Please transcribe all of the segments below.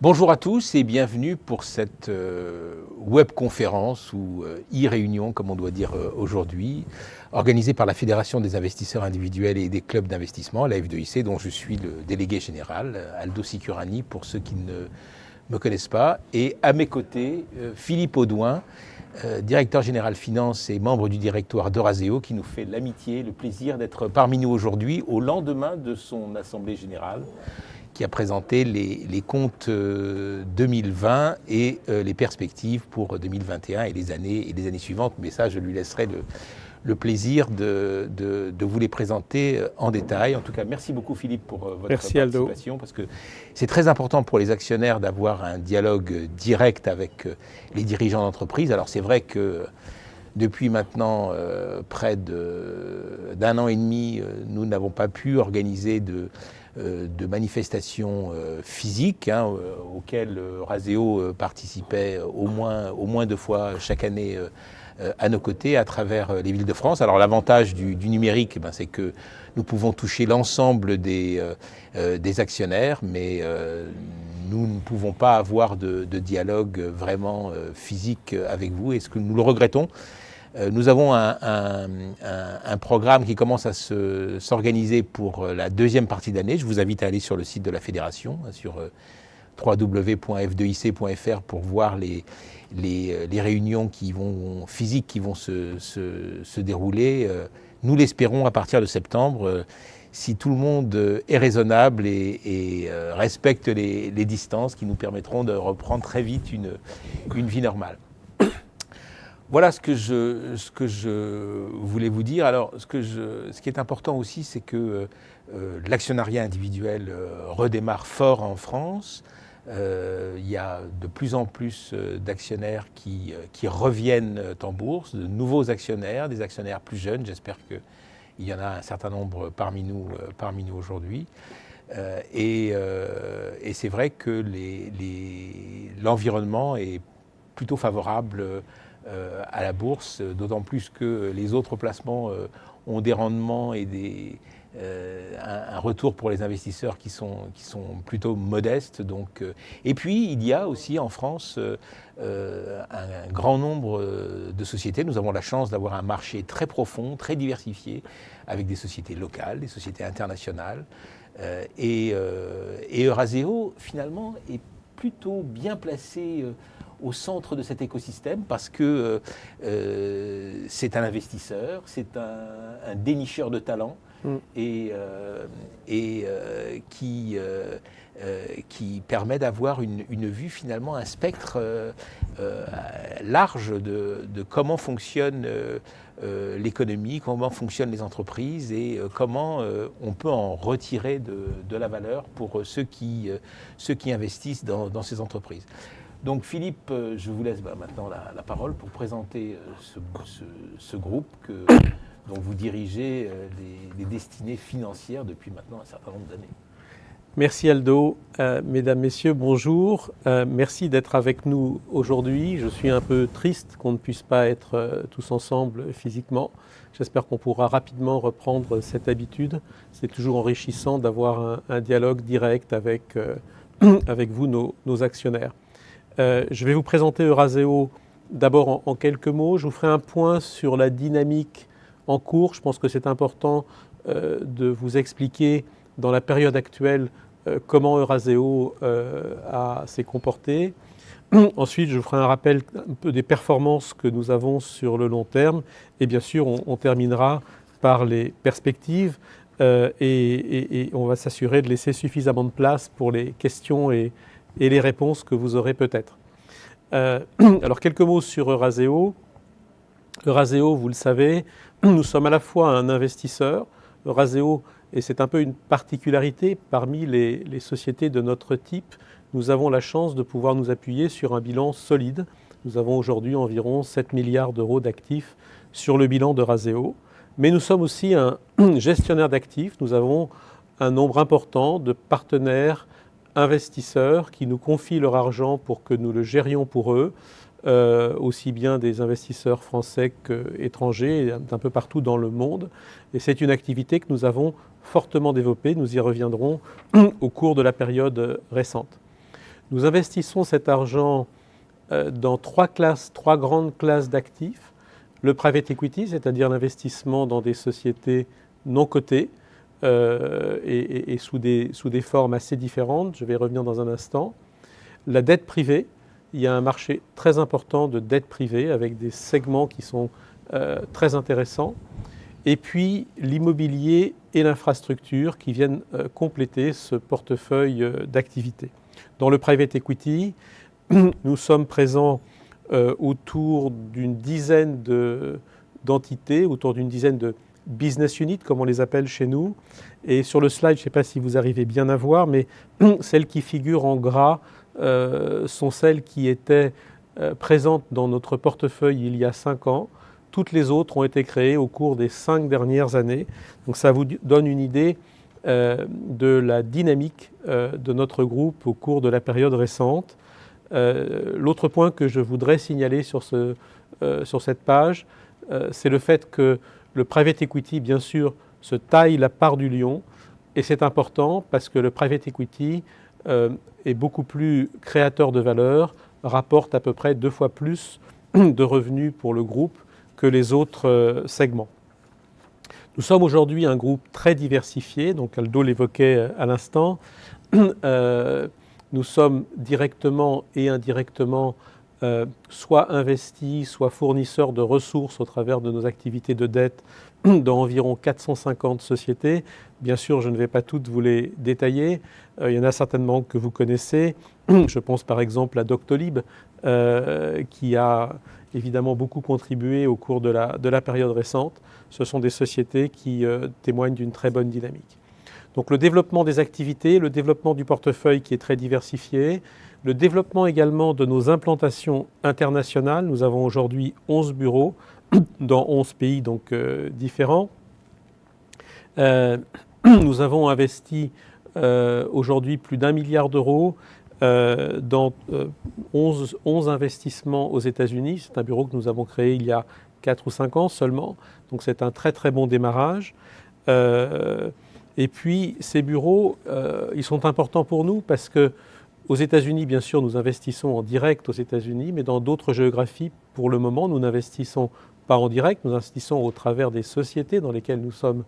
Bonjour à tous et bienvenue pour cette webconférence ou e-réunion, comme on doit dire aujourd'hui, organisée par la Fédération des investisseurs individuels et des clubs d'investissement, la F2IC, dont je suis le délégué général, Aldo Sicurani, pour ceux qui ne me connaissent pas. Et à mes côtés, Philippe Audouin, directeur général finance et membre du directoire d'Eurazeo, qui nous fait l'amitié, le plaisir d'être parmi nous aujourd'hui, au lendemain de son assemblée générale, qui a présenté les comptes 2020 et les perspectives pour 2021 et les années suivantes. Mais ça, je lui laisserai le plaisir de vous les présenter en détail. En tout cas, merci beaucoup Philippe pour votre participation, Aldo. Parce que c'est très important pour les actionnaires d'avoir un dialogue direct avec les dirigeants d'entreprise. Alors c'est vrai que depuis maintenant près d'un an et demi, nous n'avons pas pu organiser de manifestations physiques auxquelles Eurazeo participait au moins 2 fois chaque année à nos côtés à travers les villes de France. Alors l'avantage du numérique, c'est que nous pouvons toucher l'ensemble des actionnaires, mais nous ne pouvons pas avoir de dialogue vraiment physique avec vous, et ce que nous le regrettons. Nous avons un programme qui commence à s'organiser pour la deuxième partie d'année. Je vous invite à aller sur le site de la Fédération, sur www.f2ic.fr pour voir les réunions physiques qui vont se dérouler. Nous l'espérons à partir de septembre, si tout le monde est raisonnable et respecte les distances qui nous permettront de reprendre très vite une vie normale. Voilà ce que je voulais vous dire. Alors, ce qui est important aussi, c'est que l'actionnariat individuel redémarre fort en France. Il y a de plus en plus d'actionnaires qui reviennent en bourse, de nouveaux actionnaires, des actionnaires plus jeunes. J'espère qu'il y en a un certain nombre parmi nous aujourd'hui. Et c'est vrai que l'environnement est plutôt favorable à la bourse, d'autant plus que les autres placements ont des rendements et un retour pour les investisseurs qui sont plutôt modestes. Donc, et puis, il y a aussi en France un grand nombre de sociétés. Nous avons la chance d'avoir un marché très profond, très diversifié, avec des sociétés locales, des sociétés internationales. Et Eurazeo, finalement, est plutôt bien placé au centre de cet écosystème parce que c'est un investisseur, c'est un dénicheur de talents et qui permet d'avoir une vue, finalement, un spectre large de comment fonctionne l'économie, comment fonctionnent les entreprises et comment on peut en retirer de la valeur pour ceux qui investissent dans ces entreprises. Donc Philippe, je vous laisse maintenant la parole pour présenter ce groupe dont vous dirigez les destinées financières depuis maintenant un certain nombre d'années. Merci Aldo. Mesdames, Messieurs, bonjour. Merci d'être avec nous aujourd'hui. Je suis un peu triste qu'on ne puisse pas être tous ensemble physiquement. J'espère qu'on pourra rapidement reprendre cette habitude. C'est toujours enrichissant d'avoir un dialogue direct avec vous, nos actionnaires. Je vais vous présenter Eurazeo d'abord en quelques mots. Je vous ferai un point sur la dynamique en cours. Je pense que c'est important de vous expliquer dans la période actuelle comment Eurazeo s'est comporté. Ensuite, je vous ferai un rappel un peu des performances que nous avons sur le long terme. Et bien sûr, on terminera par les perspectives et on va s'assurer de laisser suffisamment de place pour les questions et les réponses que vous aurez peut-être. Alors, quelques mots sur Eurazeo. Eurazeo, vous le savez, nous sommes à la fois un investisseur. Eurazeo, et c'est un peu une particularité parmi les sociétés de notre type, nous avons la chance de pouvoir nous appuyer sur un bilan solide. Nous avons aujourd'hui environ 7 milliards d'euros d'actifs sur le bilan d'Eurazeo. Mais nous sommes aussi un gestionnaire d'actifs. Nous avons un nombre important de partenaires investisseurs qui nous confient leur argent pour que nous le gérions pour eux, aussi bien des investisseurs français qu'étrangers, d'un peu partout dans le monde. Et c'est une activité que nous avons fortement développée. Nous y reviendrons au cours de la période récente. Nous investissons cet argent dans trois grandes classes d'actifs. Le private equity, c'est-à-dire l'investissement dans des sociétés non cotées et sous des formes assez différentes. Je vais revenir dans un instant. La dette privée. Il y a un marché très important de dette privée avec des segments qui sont très intéressants. Et puis l'immobilier et l'infrastructure qui viennent compléter ce portefeuille d'activités. Dans le private equity, nous sommes présents autour d'une dizaine d'entités, autour d'une dizaine de business units, comme on les appelle chez nous. Et sur le slide, je ne sais pas si vous arrivez bien à voir, mais celles qui figurent en gras sont celles qui étaient présentes dans notre portefeuille il y a 5 ans. Toutes les autres ont été créées au cours des 5 dernières années. Donc ça vous donne une idée de la dynamique de notre groupe au cours de la période récente. L'autre point que je voudrais signaler sur cette page, c'est le fait que le private equity, bien sûr, se taille la part du lion. Et c'est important parce que le private equity est beaucoup plus créateur de valeur, rapporte à peu près 2 fois plus de revenus pour le groupe que les autres segments. Nous sommes aujourd'hui un groupe très diversifié, donc Aldo l'évoquait à l'instant. Nous sommes directement et indirectement soit investis, soit fournisseurs de ressources au travers de nos activités de dette dans environ 450 sociétés. Bien sûr, je ne vais pas toutes vous les détailler. Il y en a certainement que vous connaissez. Je pense par exemple à Doctolib, qui a évidemment beaucoup contribué au cours de la période récente. Ce sont des sociétés qui témoignent d'une très bonne dynamique. Donc le développement des activités, le développement du portefeuille qui est très diversifié, le développement également de nos implantations internationales. Nous avons aujourd'hui 11 bureaux dans 11 pays donc, différents. Nous avons investi aujourd'hui plus d'1 milliard d'euros dans 11 investissements aux États-Unis. C'est un bureau que nous avons créé il y a 4 ou 5 ans seulement. Donc c'est un très très bon démarrage. Et puis ces bureaux, ils sont importants pour nous parce que aux États-Unis, bien sûr, nous investissons en direct aux États-Unis, mais dans d'autres géographies, pour le moment, nous n'investissons pas en direct, nous investissons au travers des sociétés dans lesquelles nous sommes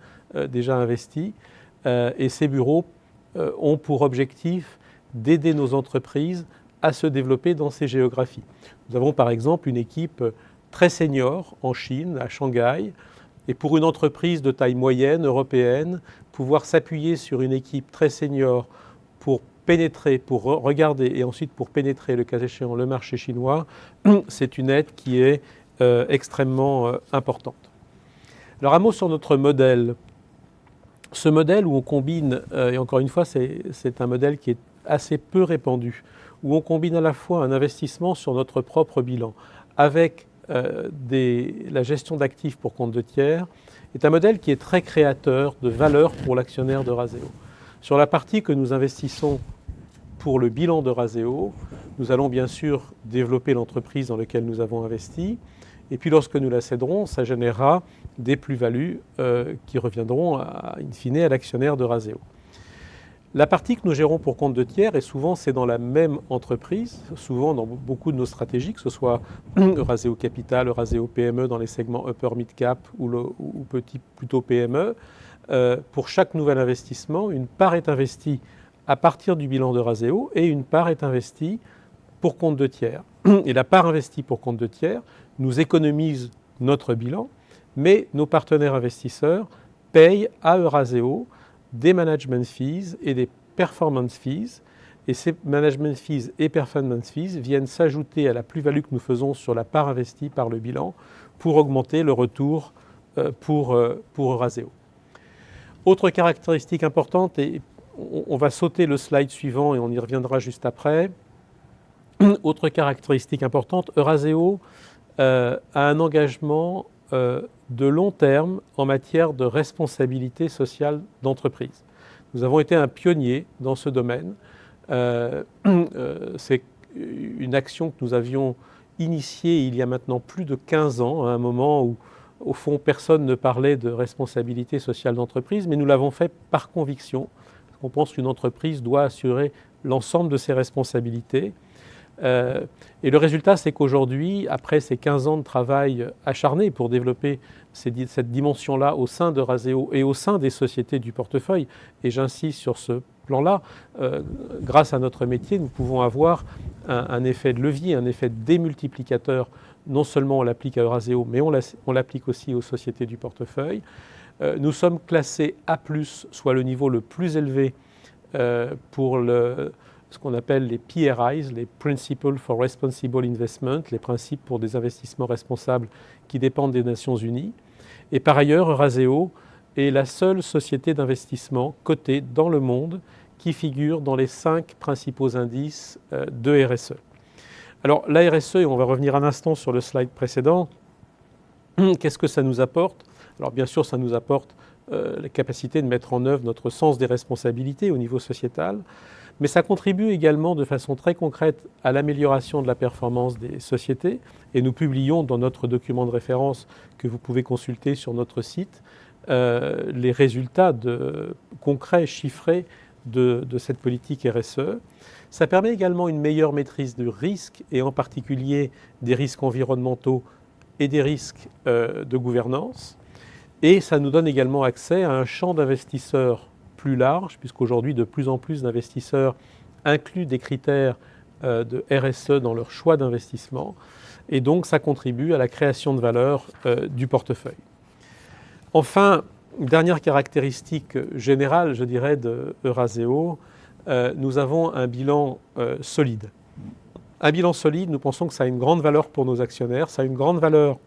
déjà investis. Et ces bureaux ont pour objectif d'aider nos entreprises à se développer dans ces géographies. Nous avons par exemple une équipe très senior en Chine, à Shanghai, et pour une entreprise de taille moyenne européenne, pouvoir s'appuyer sur une équipe très senior pour pénétrer, pour regarder et ensuite pour pénétrer, le cas échéant, le marché chinois, c'est une aide qui est extrêmement importante. Alors un mot sur notre modèle. Ce modèle où on combine, et encore une fois c'est un modèle qui est assez peu répandu, où on combine à la fois un investissement sur notre propre bilan avec la gestion d'actifs pour compte de tiers, est un modèle qui est très créateur de valeur pour l'actionnaire d'Eurazeo. Sur la partie que nous investissons pour le bilan d'Eurazeo, nous allons bien sûr développer l'entreprise dans laquelle nous avons investi. Et puis lorsque nous la céderons, ça générera des plus-values qui reviendront in fine à l'actionnaire d'Eurazeo. La partie que nous gérons pour compte de tiers, et souvent c'est dans la même entreprise, souvent dans beaucoup de nos stratégies, que ce soit Eurazeo Capital, Eurazeo PME dans les segments Upper Mid Cap ou petit plutôt PME, pour chaque nouvel investissement, une part est investie à partir du bilan d'Eurazeo et une part est investie pour compte de tiers. Et la part investie pour compte de tiers nous économise notre bilan, mais nos partenaires investisseurs payent à Eurazeo des management fees et des performance fees. Et ces management fees et performance fees viennent s'ajouter à la plus-value que nous faisons sur la part investie par le bilan pour augmenter le retour pour Eurazeo. Autre caractéristique importante, et on va sauter le slide suivant et on y reviendra juste après. Autre caractéristique importante, Eurazeo a un engagement de long terme en matière de responsabilité sociale d'entreprise. Nous avons été un pionnier dans ce domaine. C'est une action que nous avions initiée il y a maintenant plus de 15 ans, à un moment où, au fond, personne ne parlait de responsabilité sociale d'entreprise, mais nous l'avons fait par conviction. On pense qu'une entreprise doit assurer l'ensemble de ses responsabilités. Et le résultat, c'est qu'aujourd'hui, après ces 15 ans de travail acharné pour développer cette dimension-là au sein de Razéo et au sein des sociétés du portefeuille, et j'insiste sur ce plan-là, grâce à notre métier, nous pouvons avoir un effet de levier, un effet de démultiplicateur. Non seulement on l'applique à Razéo, mais on l'applique aussi aux sociétés du portefeuille. Nous sommes classés A+, soit le niveau le plus élevé pour ce qu'on appelle les PRIs, les Principles for Responsible Investment, les principes pour des investissements responsables qui dépendent des Nations Unies. Et par ailleurs, Razéo est la seule société d'investissement cotée dans le monde qui figure dans les 5 principaux indices de RSE. Alors la RSE, et on va revenir un instant sur le slide précédent, qu'est-ce que ça nous apporte? Alors bien sûr, ça nous apporte la capacité de mettre en œuvre notre sens des responsabilités au niveau sociétal, mais ça contribue également de façon très concrète à l'amélioration de la performance des sociétés. Et nous publions dans notre document de référence que vous pouvez consulter sur notre site les résultats concrets, chiffrés de cette politique RSE. Ça permet également une meilleure maîtrise du risque, et en particulier des risques environnementaux et des risques de gouvernance. Et ça nous donne également accès à un champ d'investisseurs plus large, puisqu'aujourd'hui de plus en plus d'investisseurs incluent des critères de RSE dans leur choix d'investissement. Et donc ça contribue à la création de valeur du portefeuille. Enfin, dernière caractéristique générale, je dirais, de Razéo, nous avons un bilan solide. Un bilan solide, nous pensons que ça a une grande valeur pour nos actionnaires, ça a une grande valeur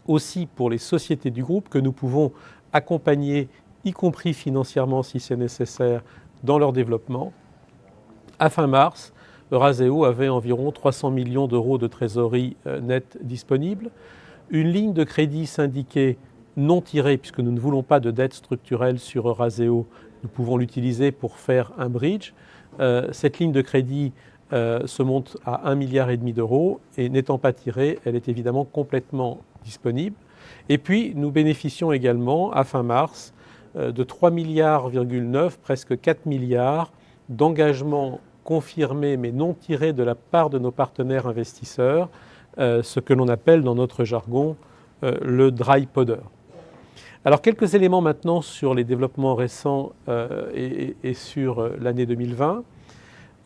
aussi pour les sociétés du groupe que nous pouvons accompagner, y compris financièrement si c'est nécessaire, dans leur développement. À fin mars, Razéo avait environ 300 millions d'euros de trésorerie nette disponible, une ligne de crédit syndiquée non tirée, puisque nous ne voulons pas de dette structurelle sur Razéo, nous pouvons l'utiliser pour faire un bridge. Cette ligne de crédit se monte à 1,5 milliard d'euros et n'étant pas tirée, elle est évidemment complètement disponible. Et puis nous bénéficions également à fin mars de 3,9 milliards, presque 4 milliards d'engagements confirmés mais non tirés de la part de nos partenaires investisseurs, ce que l'on appelle dans notre jargon le dry powder. Alors quelques éléments maintenant sur les développements récents et sur l'année 2020.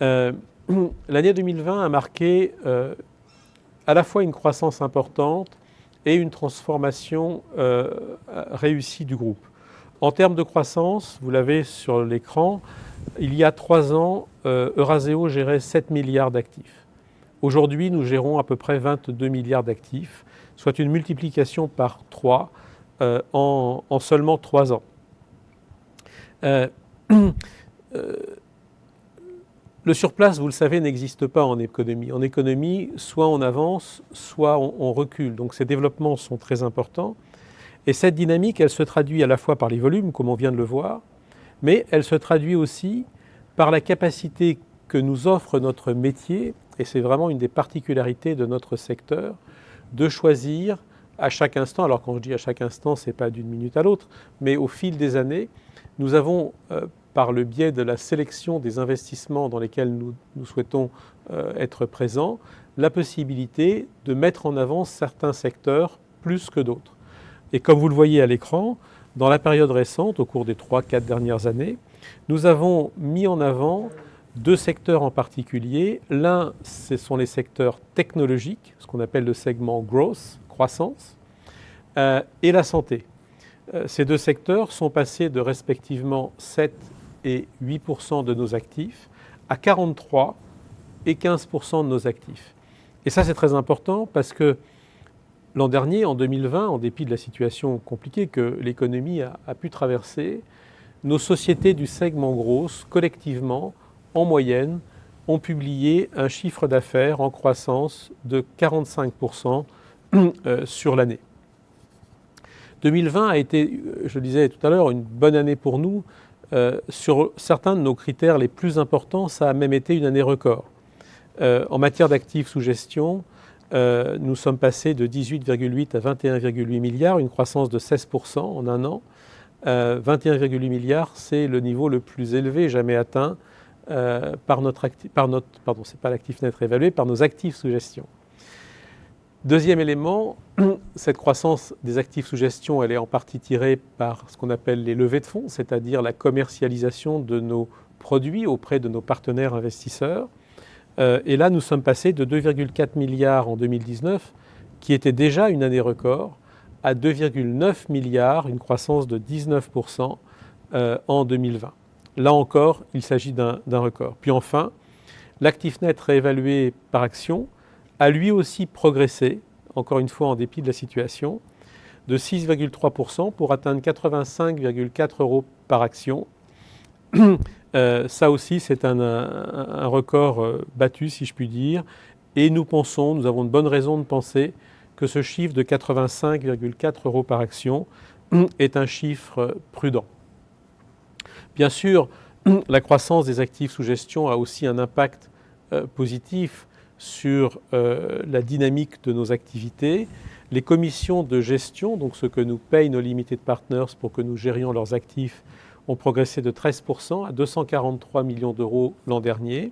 L'année 2020 a marqué à la fois une croissance importante et une transformation réussie du groupe. En termes de croissance, vous l'avez sur l'écran, il y a 3 ans, Razéo gérait 7 milliards d'actifs. Aujourd'hui, nous gérons à peu près 22 milliards d'actifs, soit une multiplication par 3 en seulement 3 ans. Le surplace, vous le savez, n'existe pas en économie. En économie, soit on avance, soit on recule. Donc ces développements sont très importants. Et cette dynamique, elle se traduit à la fois par les volumes, comme on vient de le voir, mais elle se traduit aussi par la capacité que nous offre notre métier, et c'est vraiment une des particularités de notre secteur, de choisir à chaque instant, alors quand je dis à chaque instant, ce n'est pas d'une minute à l'autre, mais au fil des années, nous avons, par le biais de la sélection des investissements dans lesquels nous souhaitons être présents, la possibilité de mettre en avant certains secteurs plus que d'autres. Et comme vous le voyez à l'écran, dans la période récente, au cours des 3-4 dernières années, nous avons mis en avant 2 secteurs en particulier. L'un, ce sont les secteurs technologiques, ce qu'on appelle le segment growth, croissance, et la santé. Ces 2 secteurs sont passés de respectivement 7 et 8% de nos actifs à 43 et 15% de nos actifs. Et ça, c'est très important parce que l'an dernier, en 2020, en dépit de la situation compliquée que l'économie a pu traverser, nos sociétés du segment growth, collectivement, en moyenne, ont publié un chiffre d'affaires en croissance de 45% sur l'année. 2020 a été, je le disais tout à l'heure, une bonne année pour nous. Sur certains de nos critères les plus importants, ça a même été une année record. En matière d'actifs sous gestion, nous sommes passés de 18,8 à 21,8 milliards, une croissance de 16% en un an. 21,8 milliards, c'est le niveau le plus élevé jamais atteint par nos actifs sous gestion. Deuxième élément, cette croissance des actifs sous gestion, elle est en partie tirée par ce qu'on appelle les levées de fonds, c'est-à-dire la commercialisation de nos produits auprès de nos partenaires investisseurs. Et là, nous sommes passés de 2,4 milliards en 2019, qui était déjà une année record, à 2,9 milliards, une croissance de 19% en 2020. Là encore, il s'agit d'un record. Puis enfin, l'actif net réévalué par action a lui aussi progressé, encore une fois en dépit de la situation, de 6,3% pour atteindre 85,4 € par action. Ça aussi, c'est un record battu, si je puis dire. Et nous avons de bonnes raisons de penser que ce chiffre de 85,4 € par action est un chiffre prudent. Bien sûr, la croissance des actifs sous gestion a aussi un impact positif sur la dynamique de nos activités. Les commissions de gestion, donc ce que nous payent nos limited partners pour que nous gérions leurs actifs, ont progressé de 13% à 243 millions d'euros l'an dernier.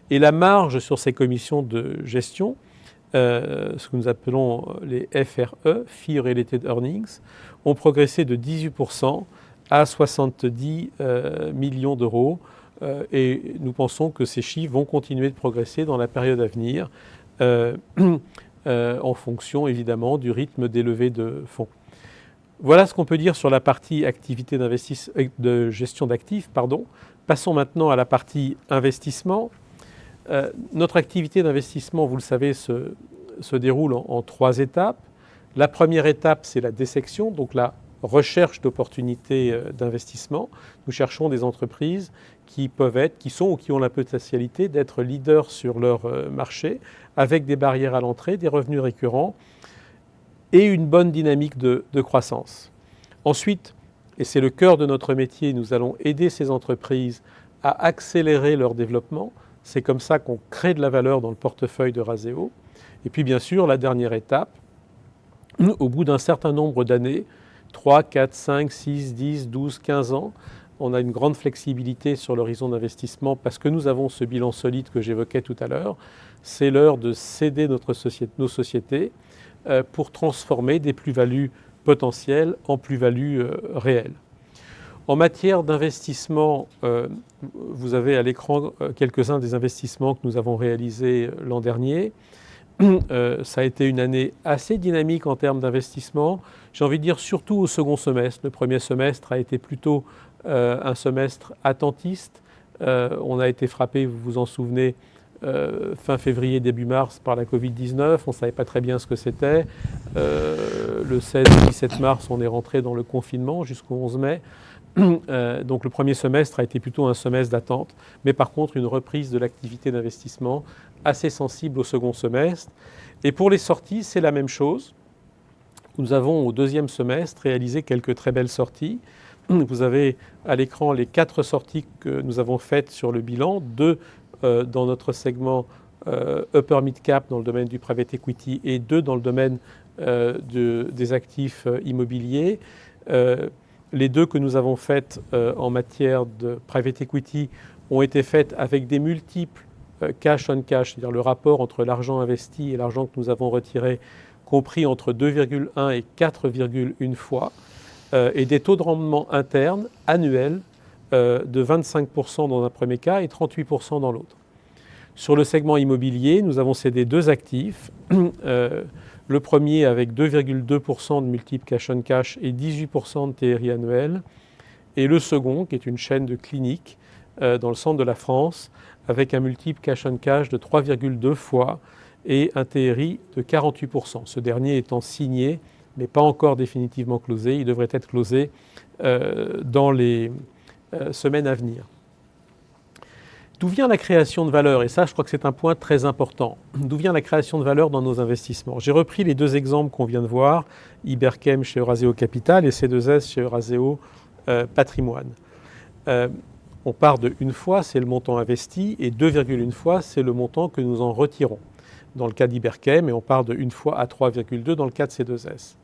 Et la marge sur ces commissions de gestion, ce que nous appelons les FRE, Fee Related Earnings, ont progressé de 18% à 70 millions d'euros. Et nous pensons que ces chiffres vont continuer de progresser dans la période à venir, en fonction évidemment du rythme des levées de fonds. Voilà ce qu'on peut dire sur la partie activité de gestion d'actifs. Passons maintenant à la partie investissement. Notre activité d'investissement, vous le savez, se déroule en 3 étapes. La première étape, c'est la dissection, donc la recherche d'opportunités d'investissement. Nous cherchons des entreprises qui sont ou qui ont la potentialité d'être leaders sur leur marché, avec des barrières à l'entrée, des revenus récurrents et une bonne dynamique de croissance. Ensuite, et c'est le cœur de notre métier, nous allons aider ces entreprises à accélérer leur développement. C'est comme ça qu'on crée de la valeur dans le portefeuille de Razeo. Et puis bien sûr, la dernière étape, au bout d'un certain nombre d'années, 3, 4, 5, 6, 10, 12, 15 ans, on a une grande flexibilité sur l'horizon d'investissement parce que nous avons ce bilan solide que j'évoquais tout à l'heure. C'est l'heure de céder nos sociétés pour transformer des plus-values potentielles en plus-values réelles. En matière d'investissement, vous avez à l'écran quelques-uns des investissements que nous avons réalisés l'an dernier. Ça a été une année assez dynamique en termes d'investissement. J'ai envie de dire surtout au second semestre. Le premier semestre a été plutôt un semestre attentiste. On a été frappé, vous vous en souvenez, fin février, début mars par la Covid-19. On ne savait pas très bien ce que c'était. Le 16 et 17 mars, on est rentré dans le confinement jusqu'au 11 mai. Donc le premier semestre a été plutôt un semestre d'attente, mais par contre une reprise de l'activité d'investissement assez sensible au second semestre. Et pour les sorties, c'est la même chose. Nous avons au deuxième semestre réalisé quelques très belles sorties. Vous avez à l'écran les 4 sorties que nous avons faites sur le bilan, 2 dans notre segment Upper Mid Cap dans le domaine du private equity et 2 dans le domaine des actifs immobiliers. Les 2 que nous avons faites en matière de private equity ont été faites avec des multiples cash on cash, c'est-à-dire le rapport entre l'argent investi et l'argent que nous avons retiré, compris entre 2,1 et 4,1 fois, et des taux de rendement internes annuels de 25% dans un premier cas et 38% dans l'autre. Sur le segment immobilier, nous avons cédé 2 actifs. Le premier avec 2,2% de multiple cash on cash et 18% de TRI annuel. Et le second, qui est une chaîne de cliniques dans le centre de la France, avec un multiple cash on cash de 3,2 fois et un TRI de 48%. Ce dernier étant signé, mais pas encore définitivement closé. Il devrait être closé dans les semaines à venir. D'où vient la création de valeur? Et ça, je crois que c'est un point très important. D'où vient la création de valeur dans nos investissements? J'ai repris les 2 exemples qu'on vient de voir, Iberchem chez Eurazeo Capital et C2S chez Eurazeo Patrimoine. On part de 1 fois, c'est le montant investi, et 2,1 fois, c'est le montant que nous en retirons. Dans le cas d'Iberchem, et on part de 1 fois à 3,2 dans le cas de C2S.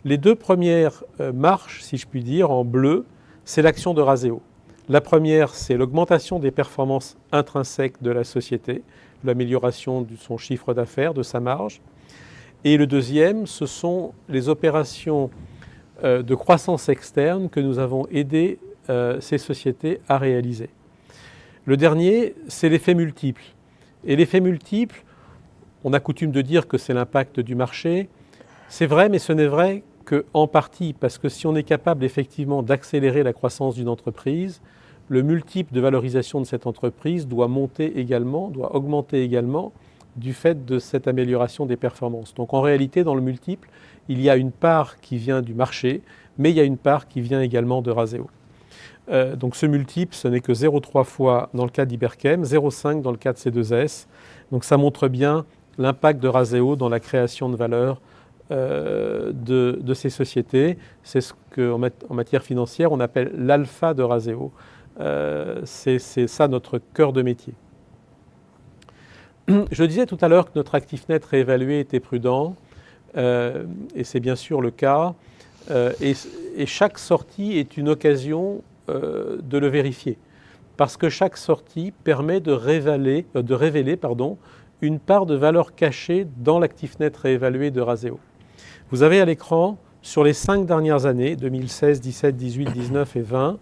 Les 2 premières marches, si je puis dire, en bleu, c'est l'action de Razeo. La première, c'est l'augmentation des performances intrinsèques de la société, l'amélioration de son chiffre d'affaires, de sa marge. Et le deuxième, ce sont les opérations de croissance externe que nous avons aidé ces sociétés à réaliser. Le dernier, c'est l'effet multiple. Et l'effet multiple, on a coutume de dire que c'est l'impact du marché. C'est vrai, mais ce n'est vrai qu'en partie, parce que si on est capable effectivement d'accélérer la croissance d'une entreprise, le multiple de valorisation de cette entreprise doit augmenter également du fait de cette amélioration des performances. Donc en réalité, dans le multiple, il y a une part qui vient du marché, mais il y a une part qui vient également de Razeo. Donc ce multiple, ce n'est que 0,3 fois dans le cas d'Iberchem, 0,5 dans le cas de C2S. Donc ça montre bien l'impact de Razeo dans la création de valeur de ces sociétés. C'est ce qu'en matière financière, on appelle l'alpha de Razeo. C'est ça notre cœur de métier. Je disais tout à l'heure que notre actif net réévalué était prudent, et c'est bien sûr le cas. Et chaque sortie est une occasion de le vérifier, parce que chaque sortie permet de révéler une part de valeur cachée dans l'actif net réévalué de Razeo. Vous avez à l'écran, sur les 5 dernières années, 2016, 17, 18, 19 et 20,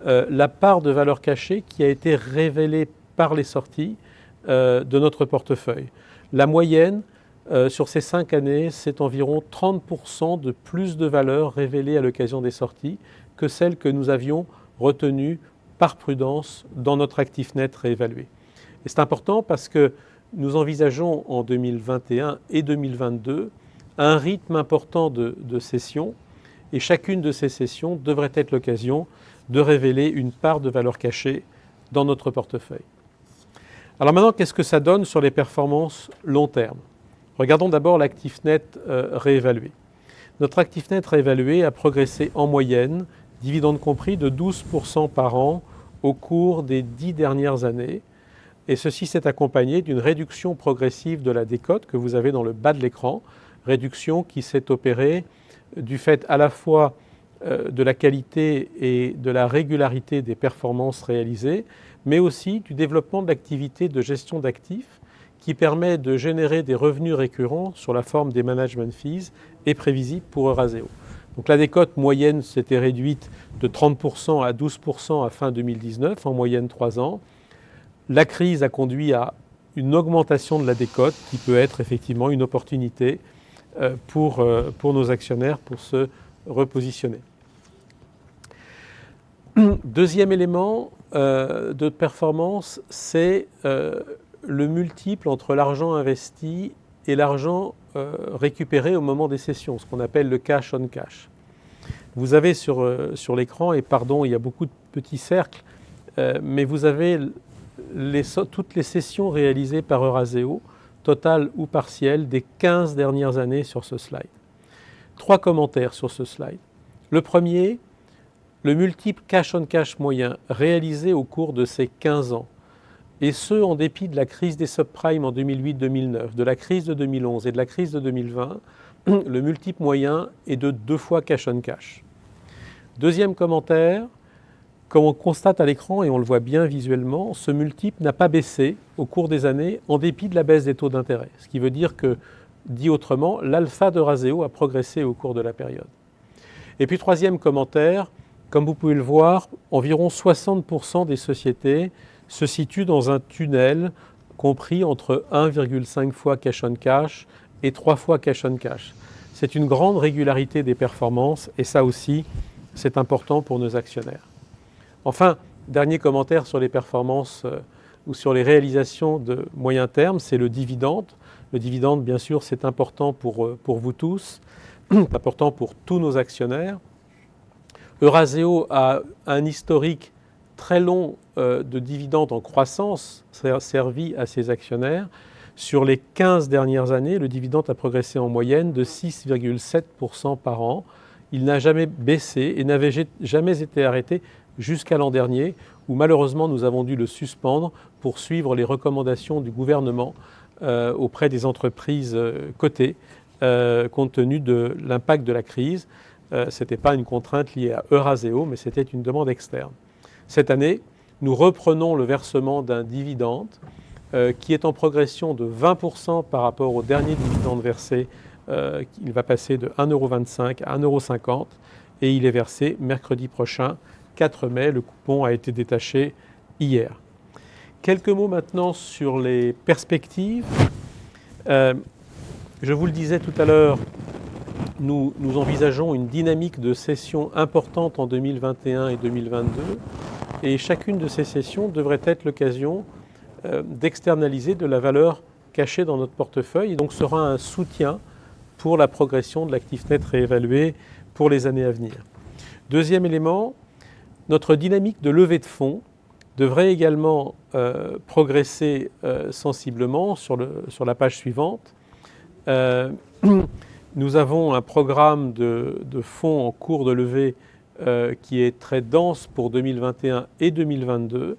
la part de valeur cachée qui a été révélée par les sorties de notre portefeuille. La moyenne sur ces 5 années, c'est environ 30% de plus de valeur révélée à l'occasion des sorties que celle que nous avions retenue par prudence dans notre actif net réévalué. Et c'est important parce que nous envisageons en 2021 et 2022 un rythme important de cessions, et chacune de ces cessions devrait être l'occasion de révéler une part de valeur cachée dans notre portefeuille. Alors maintenant, qu'est-ce que ça donne sur les performances long terme ? Regardons d'abord l'actif net réévalué. Notre actif net réévalué a progressé en moyenne, dividendes compris, de 12% par an au cours des 10 dernières années. Et ceci s'est accompagné d'une réduction progressive de la décote que vous avez dans le bas de l'écran, réduction qui s'est opérée du fait à la fois de la qualité et de la régularité des performances réalisées, mais aussi du développement de l'activité de gestion d'actifs qui permet de générer des revenus récurrents sur la forme des management fees et prévisibles pour Razeo. Donc la décote moyenne s'était réduite de 30% à 12% à fin 2019, en moyenne 3 ans. La crise a conduit à une augmentation de la décote qui peut être effectivement une opportunité pour nos actionnaires pour se repositionner. Deuxième élément de performance, c'est le multiple entre l'argent investi et l'argent récupéré au moment des cessions, ce qu'on appelle le cash on cash. Vous avez sur l'écran, et pardon, il y a beaucoup de petits cercles, mais vous avez toutes les cessions réalisées par Razeo, totales ou partielles, des 15 dernières années sur ce slide. 3 commentaires sur ce slide. Le premier, le multiple cash on cash moyen réalisé au cours de ces 15 ans, et ce en dépit de la crise des subprimes en 2008-2009, de la crise de 2011 et de la crise de 2020, le multiple moyen est de 2 fois cash on cash. Deuxième commentaire, comme on constate à l'écran et on le voit bien visuellement, ce multiple n'a pas baissé au cours des années en dépit de la baisse des taux d'intérêt. Ce qui veut dire que, dit autrement, l'alpha de Razeo a progressé au cours de la période. Et puis troisième commentaire, comme vous pouvez le voir, environ 60% des sociétés se situent dans un tunnel compris entre 1,5 fois cash on cash et 3 fois cash on cash. C'est une grande régularité des performances et ça aussi, c'est important pour nos actionnaires. Enfin, dernier commentaire sur les performances ou sur les réalisations de moyen terme, c'est le dividende. Le dividende, bien sûr, c'est important pour vous tous, c'est important pour tous nos actionnaires. Razeo a un historique très long de dividendes en croissance servi à ses actionnaires. Sur les 15 dernières années, le dividende a progressé en moyenne de 6,7% par an. Il n'a jamais baissé et n'avait jamais été arrêté jusqu'à l'an dernier, où malheureusement nous avons dû le suspendre pour suivre les recommandations du gouvernement auprès des entreprises cotées, compte tenu de l'impact de la crise. Ce n'était pas une contrainte liée à Razeo, mais c'était une demande externe. Cette année, nous reprenons le versement d'un dividende qui est en progression de 20% par rapport au dernier dividende versé. Il va passer de 1,25 € à 1,50 € et il est versé mercredi prochain, 4 mai. Le coupon a été détaché hier. Quelques mots maintenant sur les perspectives. Je vous le disais tout à l'heure, nous envisageons une dynamique de cession importante en 2021 et 2022 et chacune de ces cessions devrait être l'occasion d'externaliser de la valeur cachée dans notre portefeuille et donc sera un soutien pour la progression de l'actif net réévalué pour les années à venir. Deuxième élément, notre dynamique de levée de fonds devrait également progresser sensiblement sur la page suivante. Nous avons un programme de fonds en cours de levée qui est très dense pour 2021 et 2022.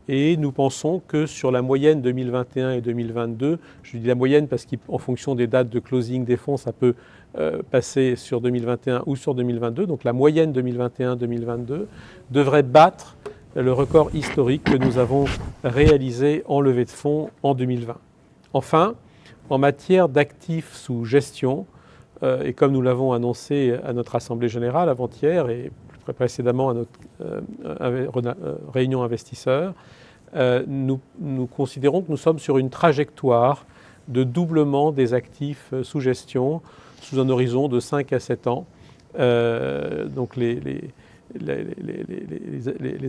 Et nous pensons que sur la moyenne 2021 et 2022, je dis la moyenne parce qu'en fonction des dates de closing des fonds, ça peut passer sur 2021 ou sur 2022. Donc la moyenne 2021-2022 devrait battre le record historique que nous avons réalisé en levée de fonds en 2020. Enfin, en matière d'actifs sous gestion, et comme nous l'avons annoncé à notre Assemblée générale avant-hier et plus précédemment à notre réunion investisseurs, nous considérons que nous sommes sur une trajectoire de doublement des actifs sous gestion sous un horizon de 5 à 7 ans. Donc les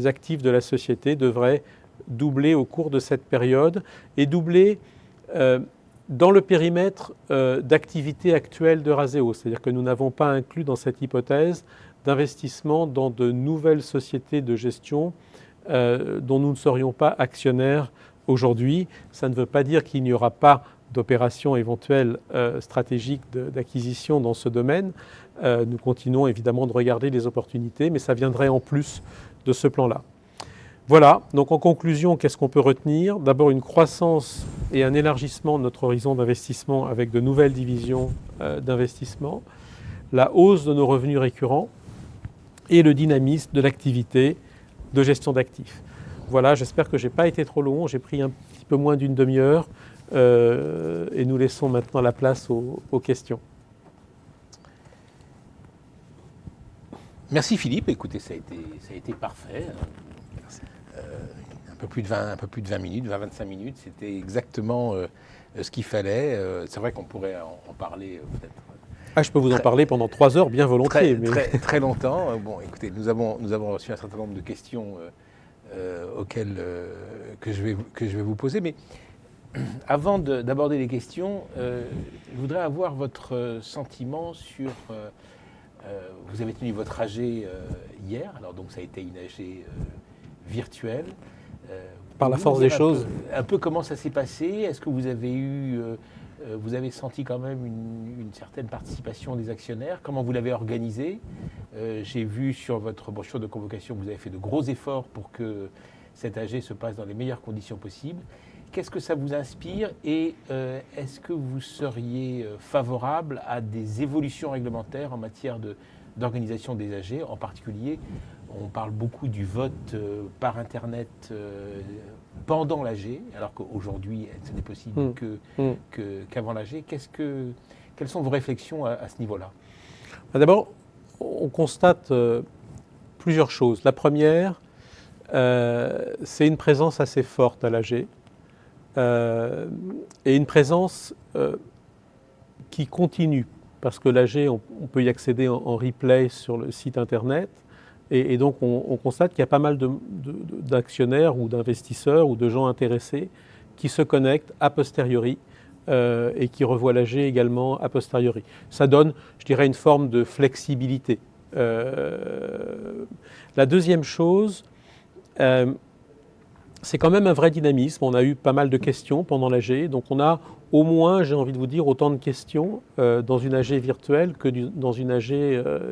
actifs de la société devraient doubler au cours de cette période et doubler dans le périmètre d'activité actuelle de Razéo. C'est-à-dire que nous n'avons pas inclus dans cette hypothèse d'investissement dans de nouvelles sociétés de gestion dont nous ne serions pas actionnaires aujourd'hui. Ça ne veut pas dire qu'il n'y aura pas d'opérations éventuelles stratégiques d'acquisition dans ce domaine. Nous continuons évidemment de regarder les opportunités, mais ça viendrait en plus de ce plan-là. Voilà, donc en conclusion, qu'est-ce qu'on peut retenir? D'abord une croissance et un élargissement de notre horizon d'investissement avec de nouvelles divisions d'investissement, la hausse de nos revenus récurrents et le dynamisme de l'activité de gestion d'actifs. Voilà, j'espère que je n'ai pas été trop long, j'ai pris un petit peu moins d'une demi-heure et nous laissons maintenant la place aux questions. Merci Philippe, écoutez, ça a été parfait. Un peu plus de 20 minutes, 20-25 minutes, c'était exactement ce qu'il fallait. C'est vrai qu'on pourrait en parler peut-être. Je peux vous en parler pendant 3 heures, bien volontiers. Très longtemps. Bon, écoutez, nous avons reçu un certain nombre de questions auxquelles que je vais vous poser. Mais avant d'aborder les questions, je voudrais avoir votre sentiment sur... vous avez tenu votre AG hier, alors donc ça a été une AG virtuelle. Par la force des choses. Un peu comment ça s'est passé? Est-ce que vous avez senti quand même une certaine participation des actionnaires? Comment vous l'avez organisé? J'ai vu sur votre brochure de convocation que vous avez fait de gros efforts pour que cette AG se passe dans les meilleures conditions possibles. Qu'est-ce que ça vous inspire et est-ce que vous seriez favorable à des évolutions réglementaires en matière d'organisation des AG? En particulier, on parle beaucoup du vote par Internet pendant l'AG, alors qu'aujourd'hui, ce n'est possible qu'avant l'AG. Quelles sont vos réflexions à ce niveau-là? D'abord, on constate plusieurs choses. La première, c'est une présence assez forte à l'AG. Et une présence qui continue, parce que l'AG, on peut y accéder en replay sur le site internet, et donc on constate qu'il y a pas mal d'actionnaires ou d'investisseurs ou de gens intéressés qui se connectent a posteriori et qui revoient l'AG également a posteriori. Ça donne, je dirais, une forme de flexibilité. La deuxième chose, c'est quand même un vrai dynamisme. On a eu pas mal de questions pendant l'AG, donc on a au moins, j'ai envie de vous dire, autant de questions dans une AG virtuelle que dans une AG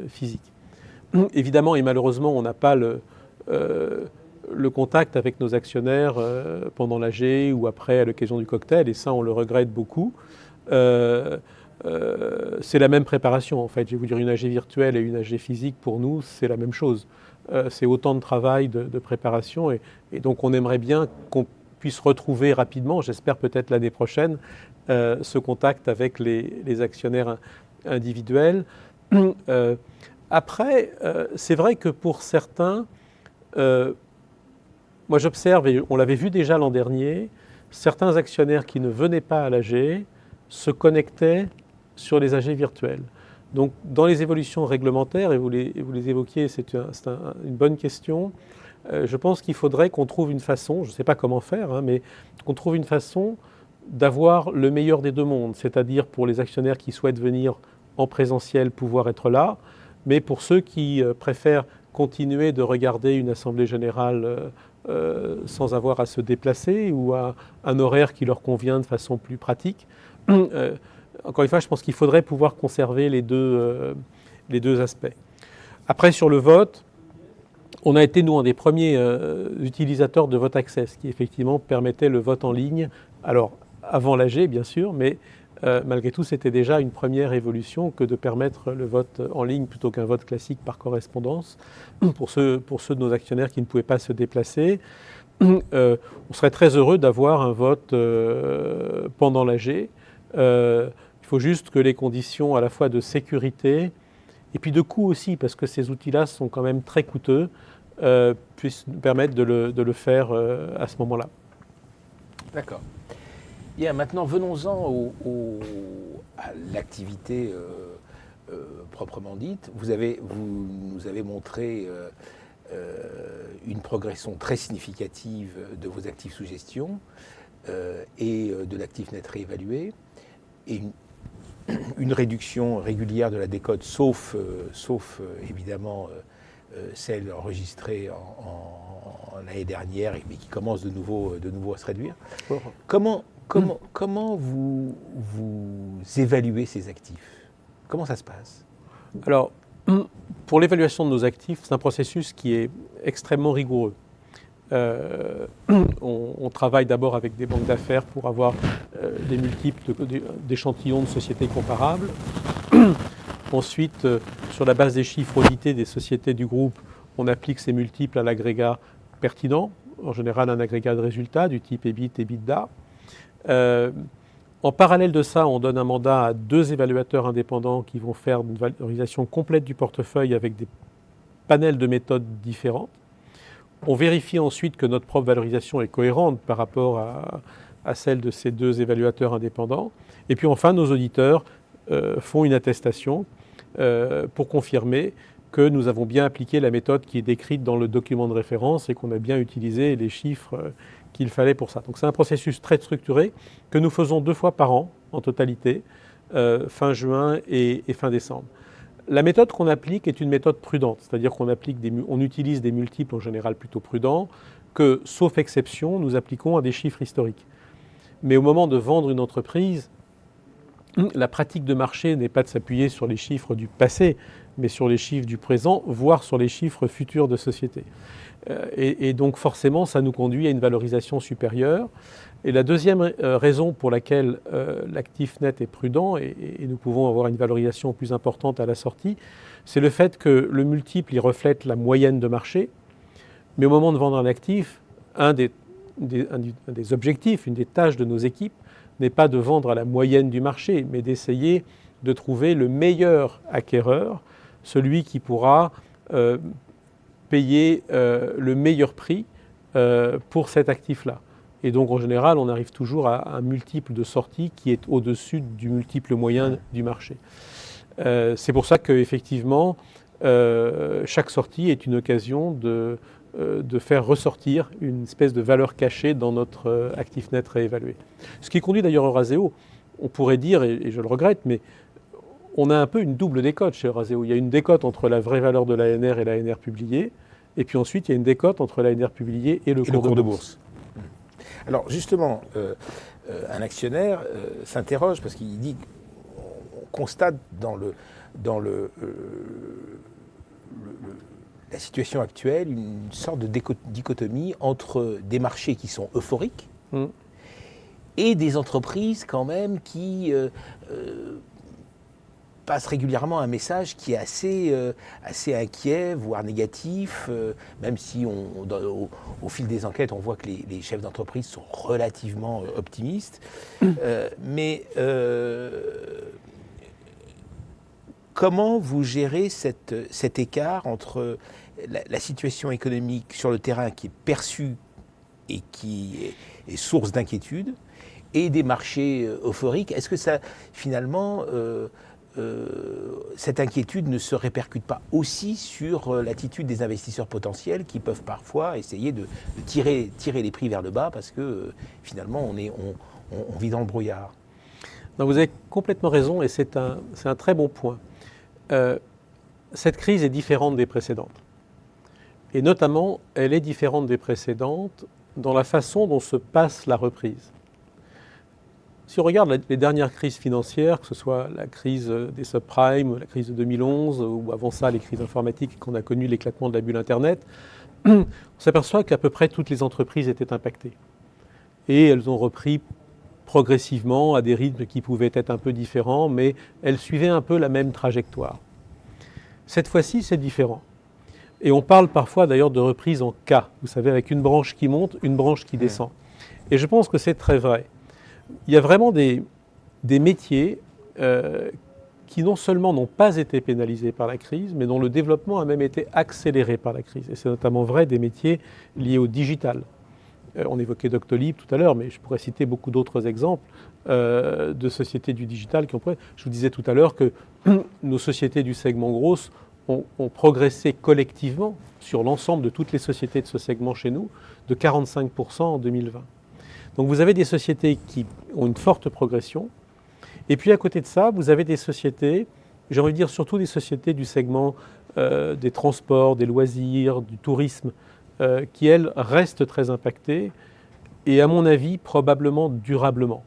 physique. Évidemment et malheureusement, on n'a pas le contact avec nos actionnaires pendant l'AG ou après à l'occasion du cocktail, et ça on le regrette beaucoup. C'est la même préparation en fait. Je vais vous dire, une AG virtuelle et une AG physique, pour nous, c'est la même chose. c'est autant de travail, de préparation. Et donc on aimerait bien qu'on puisse retrouver rapidement, j'espère peut-être l'année prochaine, ce contact avec les actionnaires individuels. Après, c'est vrai que pour certains, moi j'observe, et on l'avait vu déjà l'an dernier, certains actionnaires qui ne venaient pas à l'AG se connectaient sur les AG virtuels. Donc dans les évolutions réglementaires, et vous les évoquiez, c'est une bonne question, je pense qu'il faudrait qu'on trouve une façon, je ne sais pas comment faire, hein, mais qu'on trouve une façon d'avoir le meilleur des deux mondes, c'est-à-dire pour les actionnaires qui souhaitent venir en présentiel pouvoir être là, mais pour ceux qui préfèrent continuer de regarder une assemblée générale sans avoir à se déplacer ou à un horaire qui leur convient de façon plus pratique. Encore une fois, je pense qu'il faudrait pouvoir conserver les deux aspects. Après, sur le vote, on a été, nous, un des premiers utilisateurs de Vote Access, qui effectivement permettait le vote en ligne. Alors, avant l'AG, bien sûr, mais malgré tout, c'était déjà une première évolution que de permettre le vote en ligne plutôt qu'un vote classique par correspondance pour ceux de nos actionnaires qui ne pouvaient pas se déplacer. On serait très heureux d'avoir un vote pendant l'AG. Il faut juste que les conditions à la fois de sécurité et puis de coût aussi, parce que ces outils-là sont quand même très coûteux, puissent nous permettre de le faire à ce moment-là. D'accord. Bien, maintenant venons-en à l'activité proprement dite. Vous nous avez montré une progression très significative de vos actifs sous gestion et de l'actif net réévalué, et une réduction régulière de la décote, sauf évidemment celle enregistrée en l'année dernière, mais qui commence de nouveau à se réduire. Comment vous évaluez ces actifs? Comment ça se passe? Alors, pour l'évaluation de nos actifs, c'est un processus qui est extrêmement rigoureux. On travaille d'abord avec des banques d'affaires pour avoir des multiples d'échantillons de sociétés comparables. Ensuite, sur la base des chiffres audités des sociétés du groupe, on applique ces multiples à l'agrégat pertinent, en général un agrégat de résultats du type EBIT, EBITDA. En parallèle de ça, on donne un mandat à 2 évaluateurs indépendants qui vont faire une valorisation complète du portefeuille avec des panels de méthodes différentes. On vérifie ensuite que notre propre valorisation est cohérente par rapport à celle de ces 2 évaluateurs indépendants. Et puis enfin, nos auditeurs font une attestation pour confirmer que nous avons bien appliqué la méthode qui est décrite dans le document de référence et qu'on a bien utilisé les chiffres qu'il fallait pour ça. Donc c'est un processus très structuré que nous faisons 2 fois par an en totalité, fin juin et fin décembre. La méthode qu'on applique est une méthode prudente, c'est-à-dire qu'on utilise des multiples en général plutôt prudents que, sauf exception, nous appliquons à des chiffres historiques. Mais au moment de vendre une entreprise, la pratique de marché n'est pas de s'appuyer sur les chiffres du passé, mais sur les chiffres du présent, voire sur les chiffres futurs de société. Et donc forcément, ça nous conduit à une valorisation supérieure. Et la deuxième raison pour laquelle l'actif net est prudent et nous pouvons avoir une valorisation plus importante à la sortie, c'est le fait que le multiple, il reflète la moyenne de marché. Mais au moment de vendre un actif, un des objectifs, une des tâches de nos équipes n'est pas de vendre à la moyenne du marché, mais d'essayer de trouver le meilleur acquéreur, celui qui pourra payer le meilleur prix pour cet actif-là. Et donc, en général, on arrive toujours à un multiple de sortie qui est au-dessus du multiple moyen du marché. C'est pour ça qu'effectivement, chaque sortie est une occasion de faire ressortir une espèce de valeur cachée dans notre actif net réévalué. Ce qui conduit d'ailleurs Eurazeo, on pourrait dire, et je le regrette, mais on a un peu une double décote chez Eurazeo. Il y a une décote entre la vraie valeur de l'ANR et l'ANR publiée, et puis ensuite il y a une décote entre l'ANR publiée et le cours de bourse. Alors justement, un actionnaire s'interroge parce qu'il dit qu'on constate dans la situation actuelle une sorte de dichotomie entre des marchés qui sont euphoriques et des entreprises quand même qui passe régulièrement un message qui est assez inquiet, voire négatif, même si au fil des enquêtes, on voit que les chefs d'entreprise sont relativement optimistes. Mais comment vous gérez cet écart entre la situation économique sur le terrain qui est perçue et qui est source d'inquiétude et des marchés euphoriques? Est-ce que ça, finalement, cette inquiétude ne se répercute pas aussi sur l'attitude des investisseurs potentiels qui peuvent parfois essayer de tirer les prix vers le bas parce que finalement on vit dans le brouillard? Non, vous avez complètement raison et c'est un très bon point. Cette crise est différente des précédentes. Et notamment, elle est différente des précédentes dans la façon dont se passe la reprise. Si on regarde les dernières crises financières, que ce soit la crise des subprimes, la crise de 2011, ou avant ça les crises informatiques qu'on a connues, l'éclatement de la bulle Internet, on s'aperçoit qu'à peu près toutes les entreprises étaient impactées. Et elles ont repris progressivement à des rythmes qui pouvaient être un peu différents, mais elles suivaient un peu la même trajectoire. Cette fois-ci, c'est différent. Et on parle parfois d'ailleurs de reprise en K, vous savez, avec une branche qui monte, une branche qui descend. Et je pense que c'est très vrai. Il y a vraiment des métiers qui non seulement n'ont pas été pénalisés par la crise, mais dont le développement a même été accéléré par la crise. Et c'est notamment vrai des métiers liés au digital. On évoquait Doctolib tout à l'heure, mais je pourrais citer beaucoup d'autres exemples de sociétés du digital qui ont... Je vous disais tout à l'heure que nos sociétés du segment grosse ont progressé collectivement sur l'ensemble de toutes les sociétés de ce segment chez nous de 45% en 2020. Donc vous avez des sociétés qui ont une forte progression. Et puis à côté de ça, vous avez des sociétés, j'ai envie de dire surtout des sociétés du segment des transports, des loisirs, du tourisme, qui elles restent très impactées et à mon avis probablement durablement.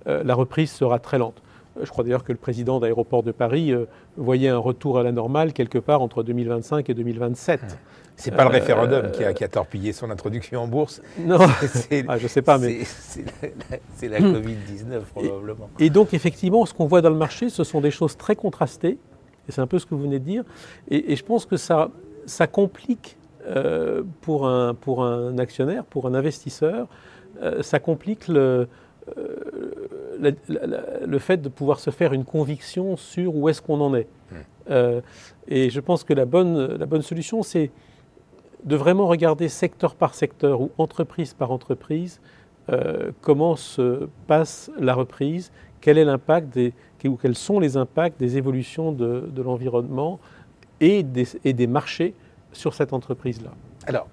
La reprise sera très lente. Je crois d'ailleurs que le président d'Aéroports de Paris voyait un retour à la normale quelque part entre 2025 et 2027. C'est pas le référendum qui a torpillé son introduction en bourse. Non, je ne sais pas, mais... C'est la Covid-19 probablement. Et donc effectivement, ce qu'on voit dans le marché, ce sont des choses très contrastées, et c'est un peu ce que vous venez de dire, et je pense que ça complique pour un actionnaire, pour un investisseur, ça complique le fait de pouvoir se faire une conviction sur où est-ce qu'on en est. Et je pense que la bonne solution, c'est de vraiment regarder secteur par secteur ou entreprise par entreprise comment se passe la reprise, quel est l'impact ou quels sont les impacts des évolutions de l'environnement et des marchés sur cette entreprise-là. Alors,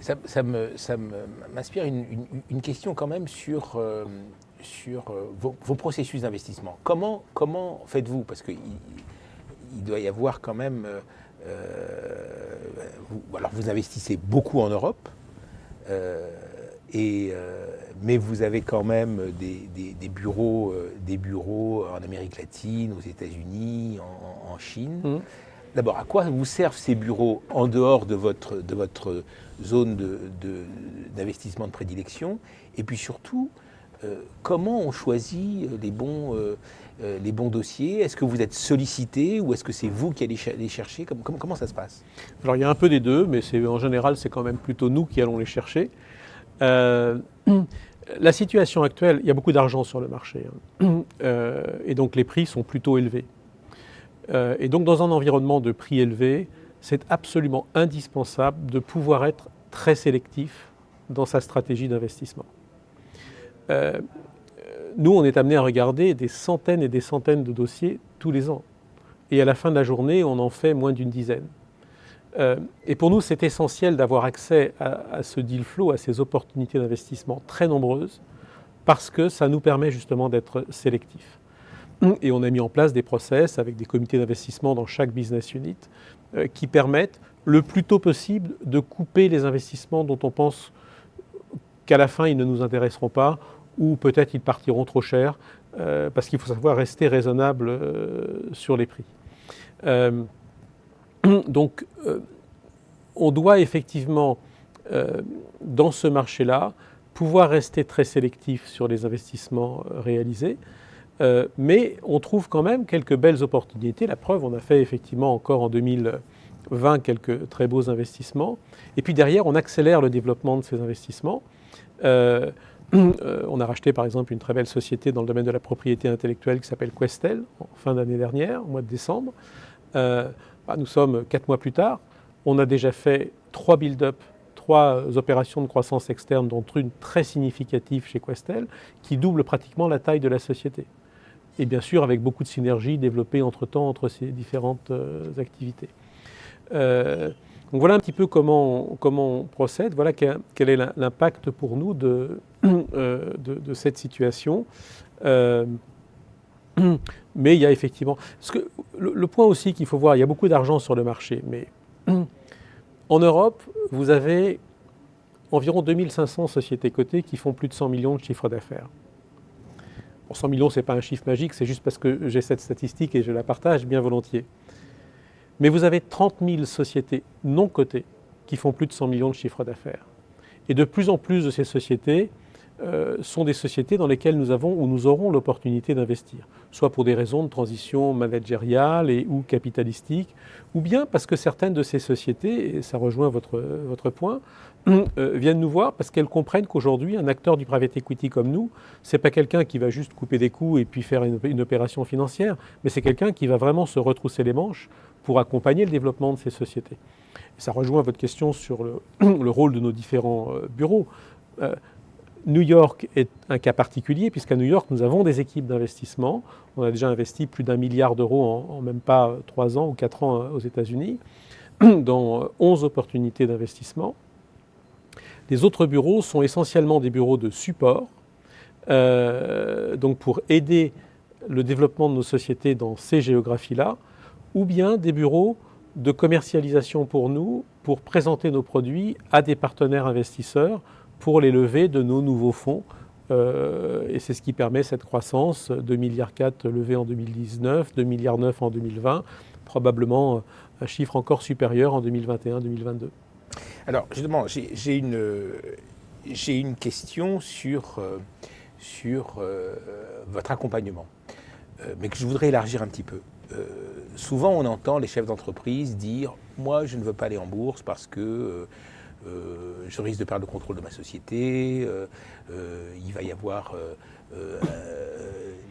ça m'inspire une question quand même sur vos processus d'investissement. Comment faites-vous? Parce qu'il doit y avoir quand même... vous investissez beaucoup en Europe, mais vous avez quand même des bureaux en Amérique latine, aux États-Unis, en Chine. D'abord, à quoi vous servent ces bureaux en dehors de votre zone d'investissement de prédilection? Et puis surtout, comment on choisit les bons dossiers? Est-ce que vous êtes sollicité ou est-ce que c'est vous qui allez les chercher? Comment ça se passe? Alors il y a un peu des deux, mais en général c'est quand même plutôt nous qui allons les chercher. La situation actuelle, il y a beaucoup d'argent sur le marché, et donc les prix sont plutôt élevés. Et donc dans un environnement de prix élevé, c'est absolument indispensable de pouvoir être très sélectif dans sa stratégie d'investissement. Nous, on est amené à regarder des centaines et des centaines de dossiers tous les ans. Et à la fin de la journée, on en fait moins d'une dizaine. Et pour nous, c'est essentiel d'avoir accès à ce deal flow, à ces opportunités d'investissement très nombreuses, parce que ça nous permet justement d'être sélectifs. Et on a mis en place des process avec des comités d'investissement dans chaque business unit qui permettent le plus tôt possible de couper les investissements dont on pense qu'à la fin, ils ne nous intéresseront pas ou peut-être ils partiront trop cher parce qu'il faut savoir rester raisonnable sur les prix. Donc, on doit effectivement, dans ce marché-là, pouvoir rester très sélectif sur les investissements réalisés. Mais on trouve quand même quelques belles opportunités. La preuve, on a fait effectivement encore en 2020 quelques très beaux investissements. Et puis derrière, on accélère le développement de ces investissements. On a racheté par exemple une très belle société dans le domaine de la propriété intellectuelle qui s'appelle Questel en fin d'année dernière, au mois de décembre. Nous sommes 4 mois plus tard. On a déjà fait 3 build-up, 3 opérations de croissance externe, dont une très significative chez Questel, qui double pratiquement la taille de la société. Et bien sûr, avec beaucoup de synergies développées entre-temps entre ces différentes activités. Donc voilà un petit peu comment on procède. Voilà quel est l'impact pour nous de cette situation. Mais il y a effectivement... le point aussi qu'il faut voir, il y a beaucoup d'argent sur le marché, mais en Europe, vous avez environ 2500 sociétés cotées qui font plus de 100 millions de chiffre d'affaires. Bon, 100 millions, ce n'est pas un chiffre magique, c'est juste parce que j'ai cette statistique et je la partage bien volontiers. Mais vous avez 30 000 sociétés non cotées qui font plus de 100 millions de chiffre d'affaires. Et de plus en plus de ces sociétés sont des sociétés dans lesquelles nous avons ou nous aurons l'opportunité d'investir, soit pour des raisons de transition managériale ou capitalistique, ou bien parce que certaines de ces sociétés, et ça rejoint votre point, viennent nous voir parce qu'elles comprennent qu'aujourd'hui, un acteur du private equity comme nous, ce n'est pas quelqu'un qui va juste couper des coûts et puis faire une opération financière, mais c'est quelqu'un qui va vraiment se retrousser les manches pour accompagner le développement de ces sociétés. Et ça rejoint votre question sur le rôle de nos différents bureaux. New York est un cas particulier, puisqu'à New York, nous avons des équipes d'investissement. On a déjà investi plus d'1 milliard d'euros en même pas 3 ans ou 4 ans aux États-Unis, dans 11 opportunités d'investissement. Les autres bureaux sont essentiellement des bureaux de support, donc pour aider le développement de nos sociétés dans ces géographies-là, ou bien des bureaux de commercialisation pour nous, pour présenter nos produits à des partenaires investisseurs, pour les levées de nos nouveaux fonds. Et c'est ce qui permet cette croissance, 2,4 milliards levés en 2019, 2,9 milliards en 2020, probablement un chiffre encore supérieur en 2021-2022. Alors justement, j'ai une question sur votre accompagnement, mais que je voudrais élargir un petit peu. Souvent on entend les chefs d'entreprise dire « moi je ne veux pas aller en bourse parce que je risque de perdre le contrôle de ma société, il va y avoir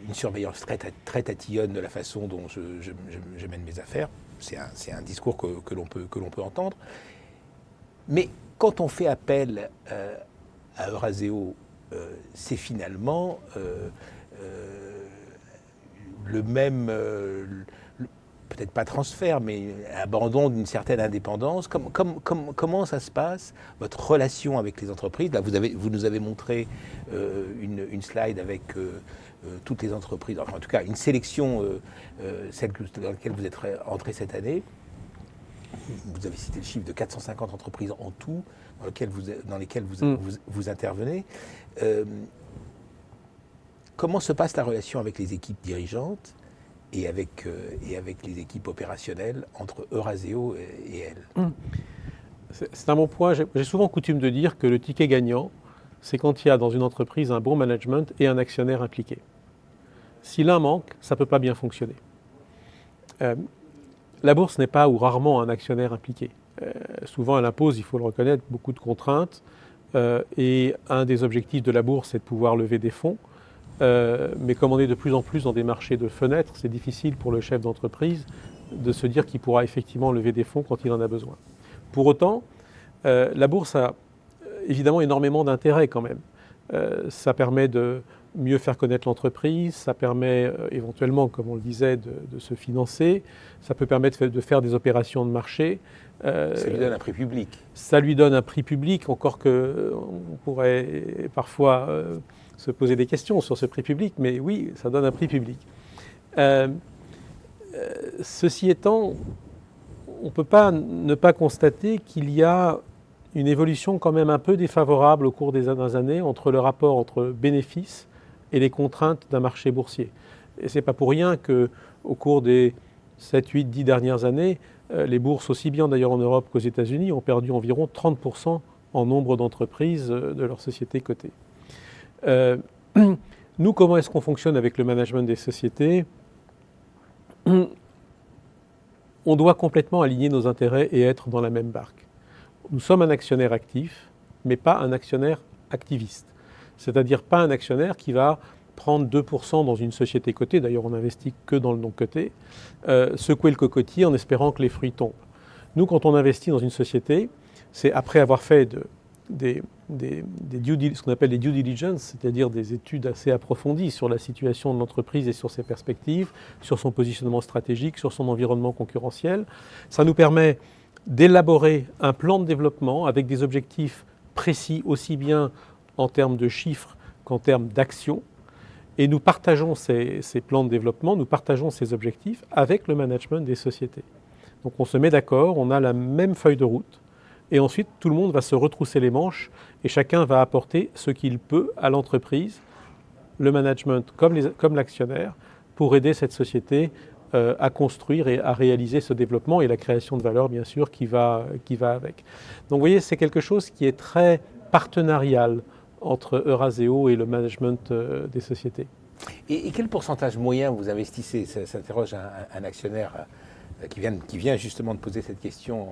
une surveillance très tatillonne de la façon dont je mène mes affaires ». C'est un discours que l'on peut entendre. Mais quand on fait appel à Eurazeo, c'est finalement le même, peut-être pas transfert, mais abandon d'une certaine indépendance. Comment ça se passe, votre relation avec les entreprises? Là, vous nous avez montré une slide avec toutes les entreprises, enfin, en tout cas une sélection, celle dans laquelle vous êtes entré cette année. Vous avez cité le chiffre de 450 entreprises en tout dans lesquelles vous intervenez. Comment se passe la relation avec les équipes dirigeantes et avec les équipes opérationnelles entre Eurazeo et elles? C'est un bon point. J'ai souvent coutume de dire que le ticket gagnant, c'est quand il y a dans une entreprise un bon management et un actionnaire impliqué. Si l'un manque, ça ne peut pas bien fonctionner. La bourse n'est pas ou rarement un actionnaire impliqué. Souvent, elle impose, il faut le reconnaître, beaucoup de contraintes. Et un des objectifs de la bourse, c'est de pouvoir lever des fonds. Mais comme on est de plus en plus dans des marchés de fenêtres, c'est difficile pour le chef d'entreprise de se dire qu'il pourra effectivement lever des fonds quand il en a besoin. Pour autant, la bourse a évidemment énormément d'intérêt quand même. Ça permet de mieux faire connaître l'entreprise, ça permet éventuellement, comme on le disait, de se financer, ça peut permettre de faire des opérations de marché. Ça lui donne un prix public. Ça lui donne un prix public, encore qu'on pourrait parfois se poser des questions sur ce prix public, mais oui, ça donne un prix public. Ceci étant, on ne peut pas ne pas constater qu'il y a une évolution quand même un peu défavorable au cours des dernières années entre le rapport entre bénéfices et les contraintes d'un marché boursier. Et ce n'est pas pour rien qu'au cours des 7, 8, 10 dernières années, les bourses, aussi bien d'ailleurs en Europe qu'aux États-Unis, ont perdu environ 30% en nombre d'entreprises de leurs sociétés cotées. Nous, comment est-ce qu'on fonctionne avec le management des sociétés? On doit complètement aligner nos intérêts et être dans la même barque. Nous sommes un actionnaire actif, mais pas un actionnaire activiste. C'est-à-dire pas un actionnaire qui va prendre 2% dans une société cotée, d'ailleurs on n'investit que dans le non coté, secouer le cocotier en espérant que les fruits tombent. Nous, quand on investit dans une société, c'est après avoir fait ce qu'on appelle des due diligence, c'est-à-dire des études assez approfondies sur la situation de l'entreprise et sur ses perspectives, sur son positionnement stratégique, sur son environnement concurrentiel. Ça nous permet d'élaborer un plan de développement avec des objectifs précis, aussi bien en termes de chiffres qu'en termes d'actions. Et nous partageons ces plans de développement, nous partageons ces objectifs avec le management des sociétés. Donc on se met d'accord, on a la même feuille de route, et ensuite tout le monde va se retrousser les manches, et chacun va apporter ce qu'il peut à l'entreprise, le management comme l'actionnaire, pour aider cette société à construire et à réaliser ce développement et la création de valeur, bien sûr, qui va avec. Donc vous voyez, c'est quelque chose qui est très partenarial entre Eurazeo et le management des sociétés. Et quel pourcentage moyen vous investissez? Ça s'interroge un actionnaire qui vient justement de poser cette question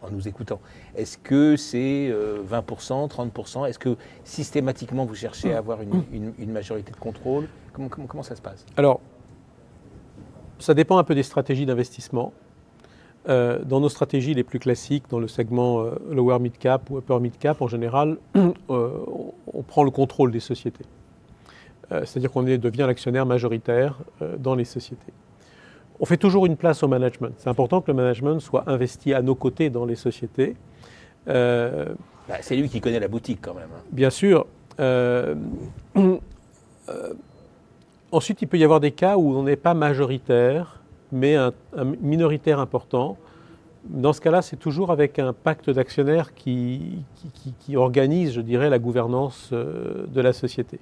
en nous écoutant. Est-ce que c'est 20%, 30%? Est-ce que systématiquement vous cherchez à avoir une majorité de contrôle? Comment ça se passe? Alors, ça dépend un peu des stratégies d'investissement. Dans nos stratégies les plus classiques, dans le segment lower mid cap ou upper mid cap, en général, on prend le contrôle des sociétés. C'est-à-dire qu'on devient l'actionnaire majoritaire dans les sociétés. On fait toujours une place au management. C'est important que le management soit investi à nos côtés dans les sociétés. C'est lui qui connaît la boutique quand même. Bien sûr. Ensuite, il peut y avoir des cas où on n'est pas majoritaire, mais un minoritaire important. Dans ce cas-là, c'est toujours avec un pacte d'actionnaires qui organise, je dirais, la gouvernance de la société.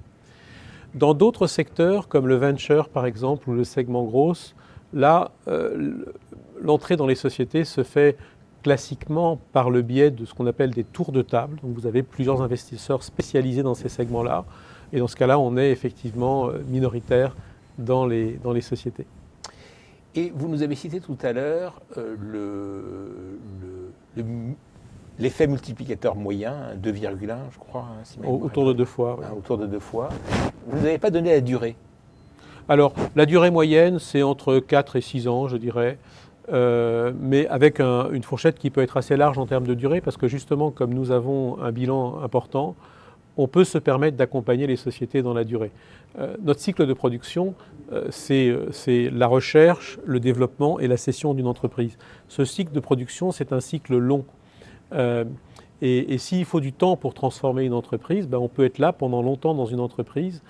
Dans d'autres secteurs, comme le venture par exemple, ou le segment grosse, là, l'entrée dans les sociétés se fait classiquement par le biais de ce qu'on appelle des tours de table. Donc vous avez plusieurs investisseurs spécialisés dans ces segments-là. Et dans ce cas-là, on est effectivement minoritaire dans les sociétés. Et vous nous avez cité tout à l'heure l'effet multiplicateur moyen, 2,1 je crois. Autour de 2 fois. Ouais. Autour de 2 fois. Vous n'avez pas donné la durée? Alors, la durée moyenne, c'est entre 4 et 6 ans, je dirais, mais avec une fourchette qui peut être assez large en termes de durée, parce que justement, comme nous avons un bilan important, on peut se permettre d'accompagner les sociétés dans la durée. Notre cycle de production, c'est la recherche, le développement et la cession d'une entreprise. Ce cycle de production, c'est un cycle long. Et s'il faut du temps pour transformer une entreprise, on peut être là pendant longtemps dans une entreprise.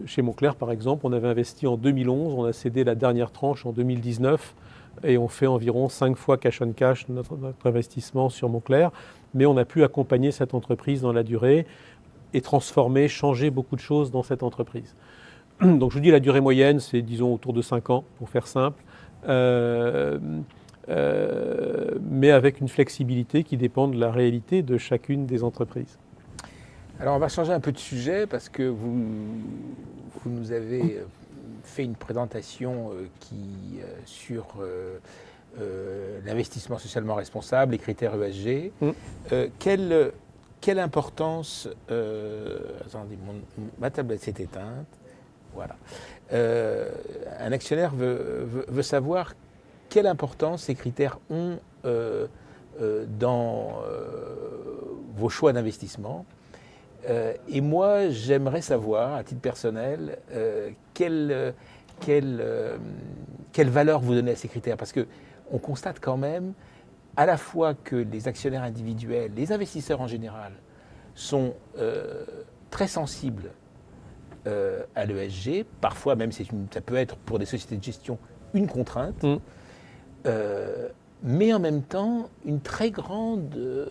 Chez Moncler, par exemple, on avait investi en 2011, on a cédé la dernière tranche en 2019 et on fait environ 5 fois cash on cash notre investissement sur Moncler. Mais on a pu accompagner cette entreprise dans la durée et transformer, changer beaucoup de choses dans cette entreprise. Donc je vous dis la durée moyenne, c'est disons autour de 5 ans, pour faire simple, mais avec une flexibilité qui dépend de la réalité de chacune des entreprises. Alors on va changer un peu de sujet parce que vous nous avez fait une présentation sur l'investissement socialement responsable, les critères ESG. Quelle importance... attendez, ma tablette s'est éteinte. Voilà. Un actionnaire veut savoir quelle importance ces critères ont dans vos choix d'investissement. Et moi, j'aimerais savoir, à titre personnel, quelle valeur vous donnez à ces critères. Parce qu'on constate quand même à la fois que les actionnaires individuels, les investisseurs en général, sont très sensibles à l'ESG. Parfois même, ça peut être pour des sociétés de gestion une contrainte. Mais en même temps, une très grande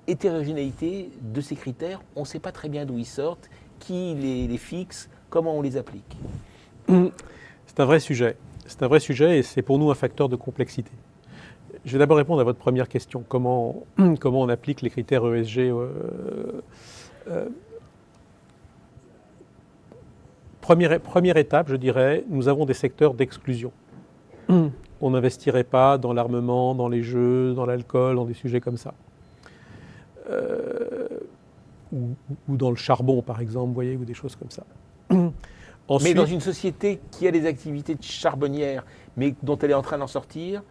hétérogénéité de ces critères. On ne sait pas très bien d'où ils sortent, qui les fixe, comment on les applique. C'est un vrai sujet. C'est un vrai sujet et c'est pour nous un facteur de complexité. Je vais d'abord répondre à votre première question. Comment on applique les critères ESG Première étape, je dirais, nous avons des secteurs d'exclusion. On n'investirait pas dans l'armement, dans les jeux, dans l'alcool, dans des sujets comme ça. Ou dans le charbon, par exemple, vous voyez, ou des choses comme ça. Ensuite, mais dans une société qui a des activités charbonnières, mais dont elle est en train d'en sortir,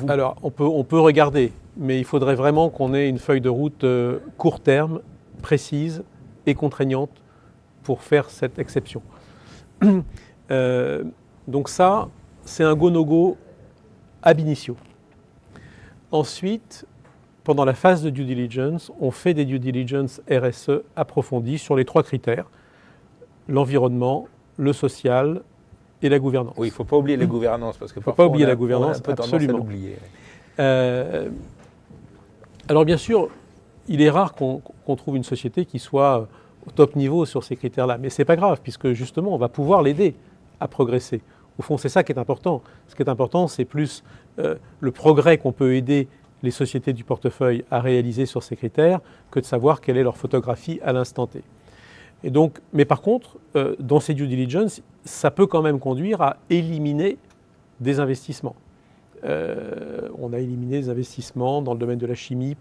Alors, on peut regarder, mais il faudrait vraiment qu'on ait une feuille de route court terme, précise et contraignante pour faire cette exception. Donc ça, c'est un go-no-go ab initio. Ensuite, pendant la phase de due diligence, on fait des due diligence RSE approfondies sur les 3 critères, l'environnement, le social et la gouvernance. Oui, il ne faut pas oublier la gouvernance, parce que faut pas oublier la gouvernance, absolument. Alors bien sûr, il est rare qu'on trouve une société qui soit au top niveau sur ces critères-là, mais ce n'est pas grave, puisque justement, on va pouvoir l'aider à progresser. Au fond, c'est ça qui est important. Ce qui est important, c'est plus le progrès qu'on peut aider les sociétés du portefeuille à réaliser sur ces critères que de savoir quelle est leur photographie à l'instant T. Et donc, mais par contre, dans ces due diligence, ça peut quand même conduire à éliminer des investissements. On a éliminé des investissements dans le domaine de la chimie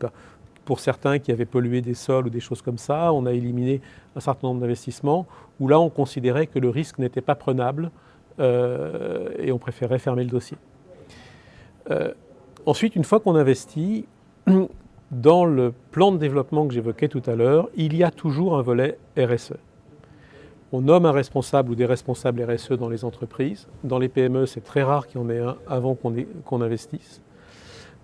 pour certains qui avaient pollué des sols ou des choses comme ça. On a éliminé un certain nombre d'investissements où là, on considérait que le risque n'était pas prenable et on préférait fermer le dossier. Ensuite, une fois qu'on investit, dans le plan de développement que j'évoquais tout à l'heure, il y a toujours un volet RSE. On nomme un responsable ou des responsables RSE dans les entreprises. Dans les PME, c'est très rare qu'il y en ait un avant qu'on investisse.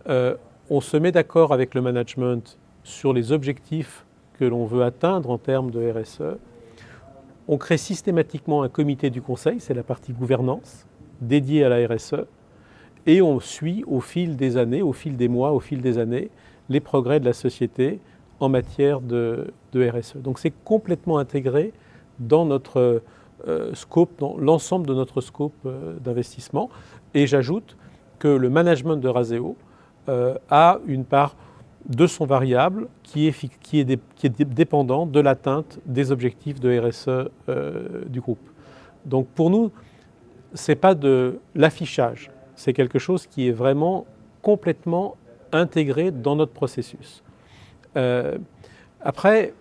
On se met d'accord avec le management sur les objectifs que l'on veut atteindre en termes de RSE. On crée systématiquement un comité du conseil, c'est la partie gouvernance, dédiée à la RSE. Et on suit au fil des années, au fil des mois, au fil des années, les progrès de la société en matière de RSE. Donc c'est complètement intégré dans notre scope, dans l'ensemble de notre scope d'investissement. Et j'ajoute que le management de Razeo a une part de son variable qui est dépendant de l'atteinte des objectifs de RSE du groupe. Donc pour nous, ce n'est pas de l'affichage. C'est quelque chose qui est vraiment complètement intégré dans notre processus. Après,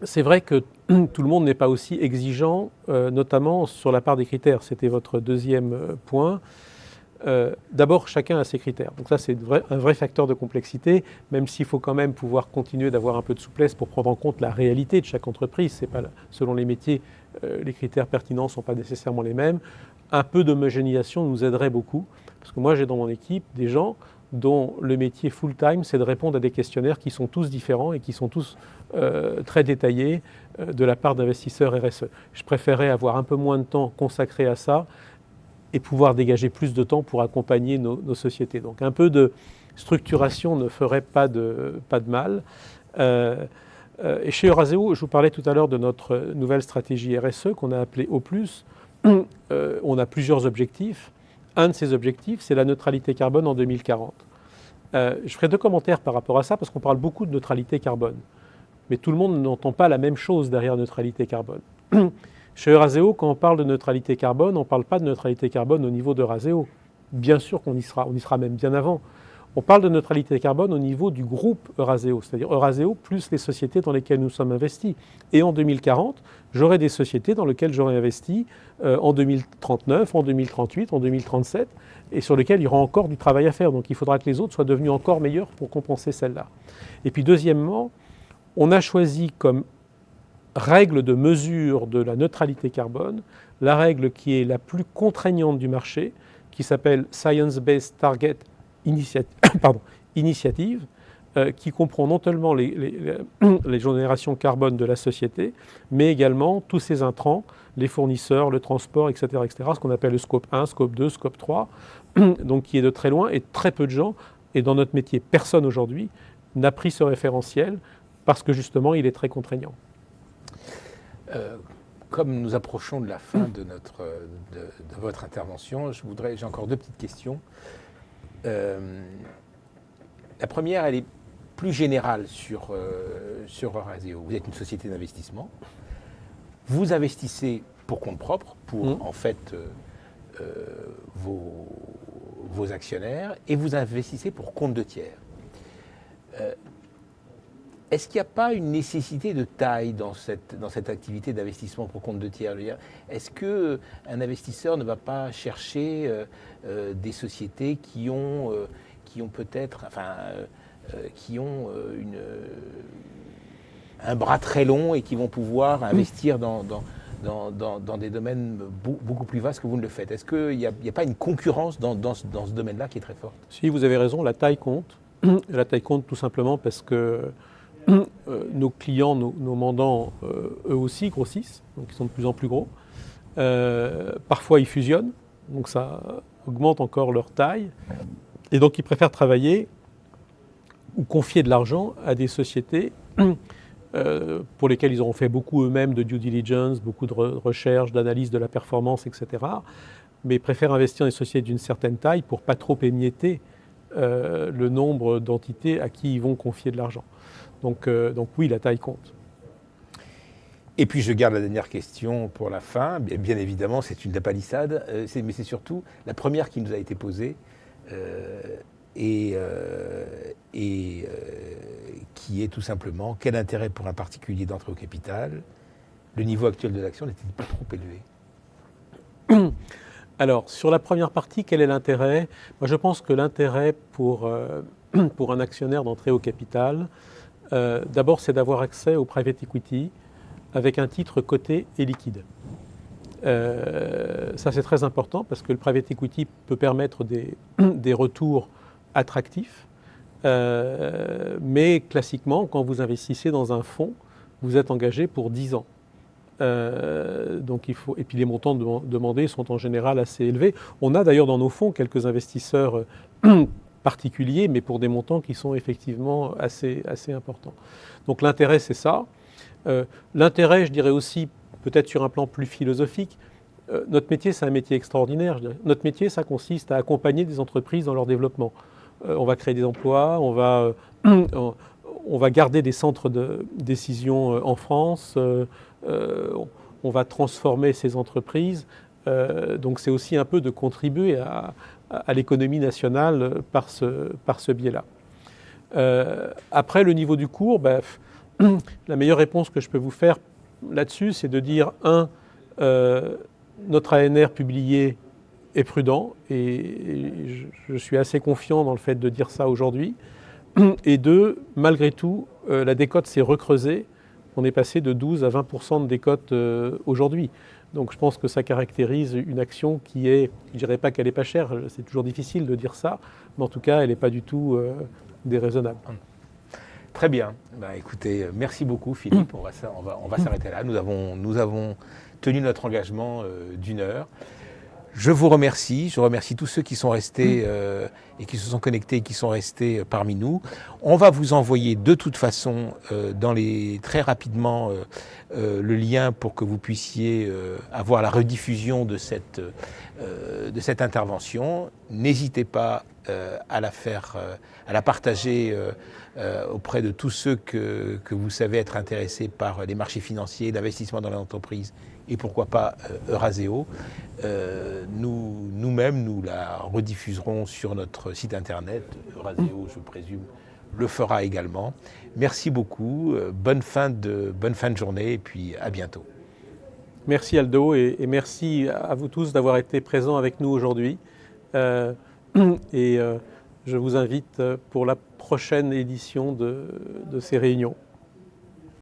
c'est vrai que tout le monde n'est pas aussi exigeant, notamment sur la part des critères. C'était votre deuxième point. D'abord, chacun a ses critères. Donc ça, c'est un vrai facteur de complexité, même s'il faut quand même pouvoir continuer d'avoir un peu de souplesse pour prendre en compte la réalité de chaque entreprise. C'est pas, selon les métiers, les critères pertinents ne sont pas nécessairement les mêmes. Un peu d'homogénéisation nous aiderait beaucoup, parce que moi, j'ai dans mon équipe des gens dont le métier full-time, c'est de répondre à des questionnaires qui sont tous différents et qui sont tous très détaillés de la part d'investisseurs RSE. Je préférais avoir un peu moins de temps consacré à ça et pouvoir dégager plus de temps pour accompagner nos sociétés. Donc un peu de structuration ne ferait pas de mal. Et chez Eurazeo, je vous parlais tout à l'heure de notre nouvelle stratégie RSE qu'on a appelée O+. On a plusieurs objectifs. Un de ces objectifs, c'est la neutralité carbone en 2040. Je ferai 2 commentaires par rapport à ça, parce qu'on parle beaucoup de neutralité carbone. Mais tout le monde n'entend pas la même chose derrière neutralité carbone. Chez Eurazeo, quand on parle de neutralité carbone, on ne parle pas de neutralité carbone au niveau d'Eurazeo. Bien sûr qu'on y sera même bien avant. On parle de neutralité carbone au niveau du groupe Eurazeo, c'est-à-dire Eurazeo plus les sociétés dans lesquelles nous sommes investis. Et en 2040, j'aurai des sociétés dans lesquelles j'aurai investi en 2039, en 2038, en 2037, et sur lesquelles il y aura encore du travail à faire. Donc il faudra que les autres soient devenus encore meilleurs pour compenser celles-là. Et puis deuxièmement, on a choisi comme règle de mesure de la neutralité carbone la règle qui est la plus contraignante du marché, qui s'appelle Science Based Target Initiative, qui comprend non seulement les générations carbone de la société, mais également tous ces intrants, les fournisseurs, le transport, etc., ce qu'on appelle le scope 1, scope 2, scope 3, donc qui est de très loin, et très peu de gens, et dans notre métier, personne aujourd'hui n'a pris ce référentiel, parce que justement, il est très contraignant. Comme nous approchons de la fin de votre intervention, j'ai encore 2 petites questions. La première, elle est plus générale sur Eurazeo. Vous êtes une société d'investissement. Vous investissez pour compte propre, pour Mmh. en fait vos actionnaires, et vous investissez pour compte de tiers. Est-ce qu'il n'y a pas une nécessité de taille dans cette activité d'investissement pour compte de tiers? Est-ce qu'un investisseur ne va pas chercher des sociétés qui ont peut-être, qui ont un bras très long et qui vont pouvoir investir dans des domaines beaucoup plus vastes que vous ne le faites? Est-ce qu'il n'y a pas une concurrence dans ce domaine-là qui est très forte? Si, vous avez raison, la taille compte. La taille compte tout simplement parce que nos clients, nos mandants, eux aussi grossissent, donc ils sont de plus en plus gros. Parfois ils fusionnent, donc ça augmente encore leur taille. Et donc ils préfèrent travailler ou confier de l'argent à des sociétés pour lesquelles ils auront fait beaucoup eux-mêmes de due diligence, beaucoup de recherche, d'analyse de la performance, etc. Mais préfèrent investir dans des sociétés d'une certaine taille pour pas trop émietter le nombre d'entités à qui ils vont confier de l'argent. Donc oui, la taille compte. Et puis je garde la dernière question pour la fin. Bien évidemment, c'est une lapalissade, mais c'est surtout la première qui nous a été posée et qui est tout simplement: quel intérêt pour un particulier d'entrer au capital? Le niveau actuel de l'action n'est-il pas trop élevé? Alors, sur la première partie, quel est l'intérêt? Moi, je pense que l'intérêt pour un actionnaire d'entrer au capital, d'abord, c'est d'avoir accès au private equity avec un titre coté et liquide. Ça, c'est très important parce que le private equity peut permettre des retours attractifs. Mais classiquement, quand vous investissez dans un fonds, vous êtes engagé pour 10 ans. Donc et puis les montants demandés sont en général assez élevés. On a d'ailleurs dans nos fonds quelques investisseurs particuliers, mais pour des montants qui sont effectivement assez importants. Donc l'intérêt, c'est ça. L'intérêt, je dirais aussi, peut-être sur un plan plus philosophique, notre métier, c'est un métier extraordinaire. Notre métier, ça consiste à accompagner des entreprises dans leur développement. On va créer des emplois, on va garder des centres de décision en France, on va transformer ces entreprises. Donc c'est aussi un peu de contribuer à l'économie nationale par ce biais-là. Après, le niveau du cours, la meilleure réponse que je peux vous faire là-dessus, c'est de dire, notre ANR publié est prudent, et je suis assez confiant dans le fait de dire ça aujourd'hui. Et deux, malgré tout, la décote s'est recreusée. On est passé de 12 à 20% de décote aujourd'hui. Donc je pense que ça caractérise une action qui est, je ne dirais pas qu'elle n'est pas chère, c'est toujours difficile de dire ça, mais en tout cas, elle n'est pas du tout déraisonnable. Très bien. Écoutez, merci beaucoup Philippe. On va s'arrêter là. Nous avons tenu notre engagement d'1 heure. Je vous remercie. Je remercie tous ceux qui sont restés et qui se sont connectés et qui sont restés parmi nous. On va vous envoyer de toute façon très rapidement le lien pour que vous puissiez avoir la rediffusion de cette intervention. N'hésitez pas à la partager auprès de tous ceux que vous savez être intéressés par les marchés financiers, l'investissement dans l'entreprise et pourquoi pas Eurazeo. Nous-mêmes, nous la rediffuserons sur notre site internet. Eurazeo, je présume, le fera également. Merci beaucoup, bonne fin de journée et puis à bientôt. Merci Aldo et merci à vous tous d'avoir été présents avec nous aujourd'hui. Je vous invite pour la prochaine édition de ces réunions.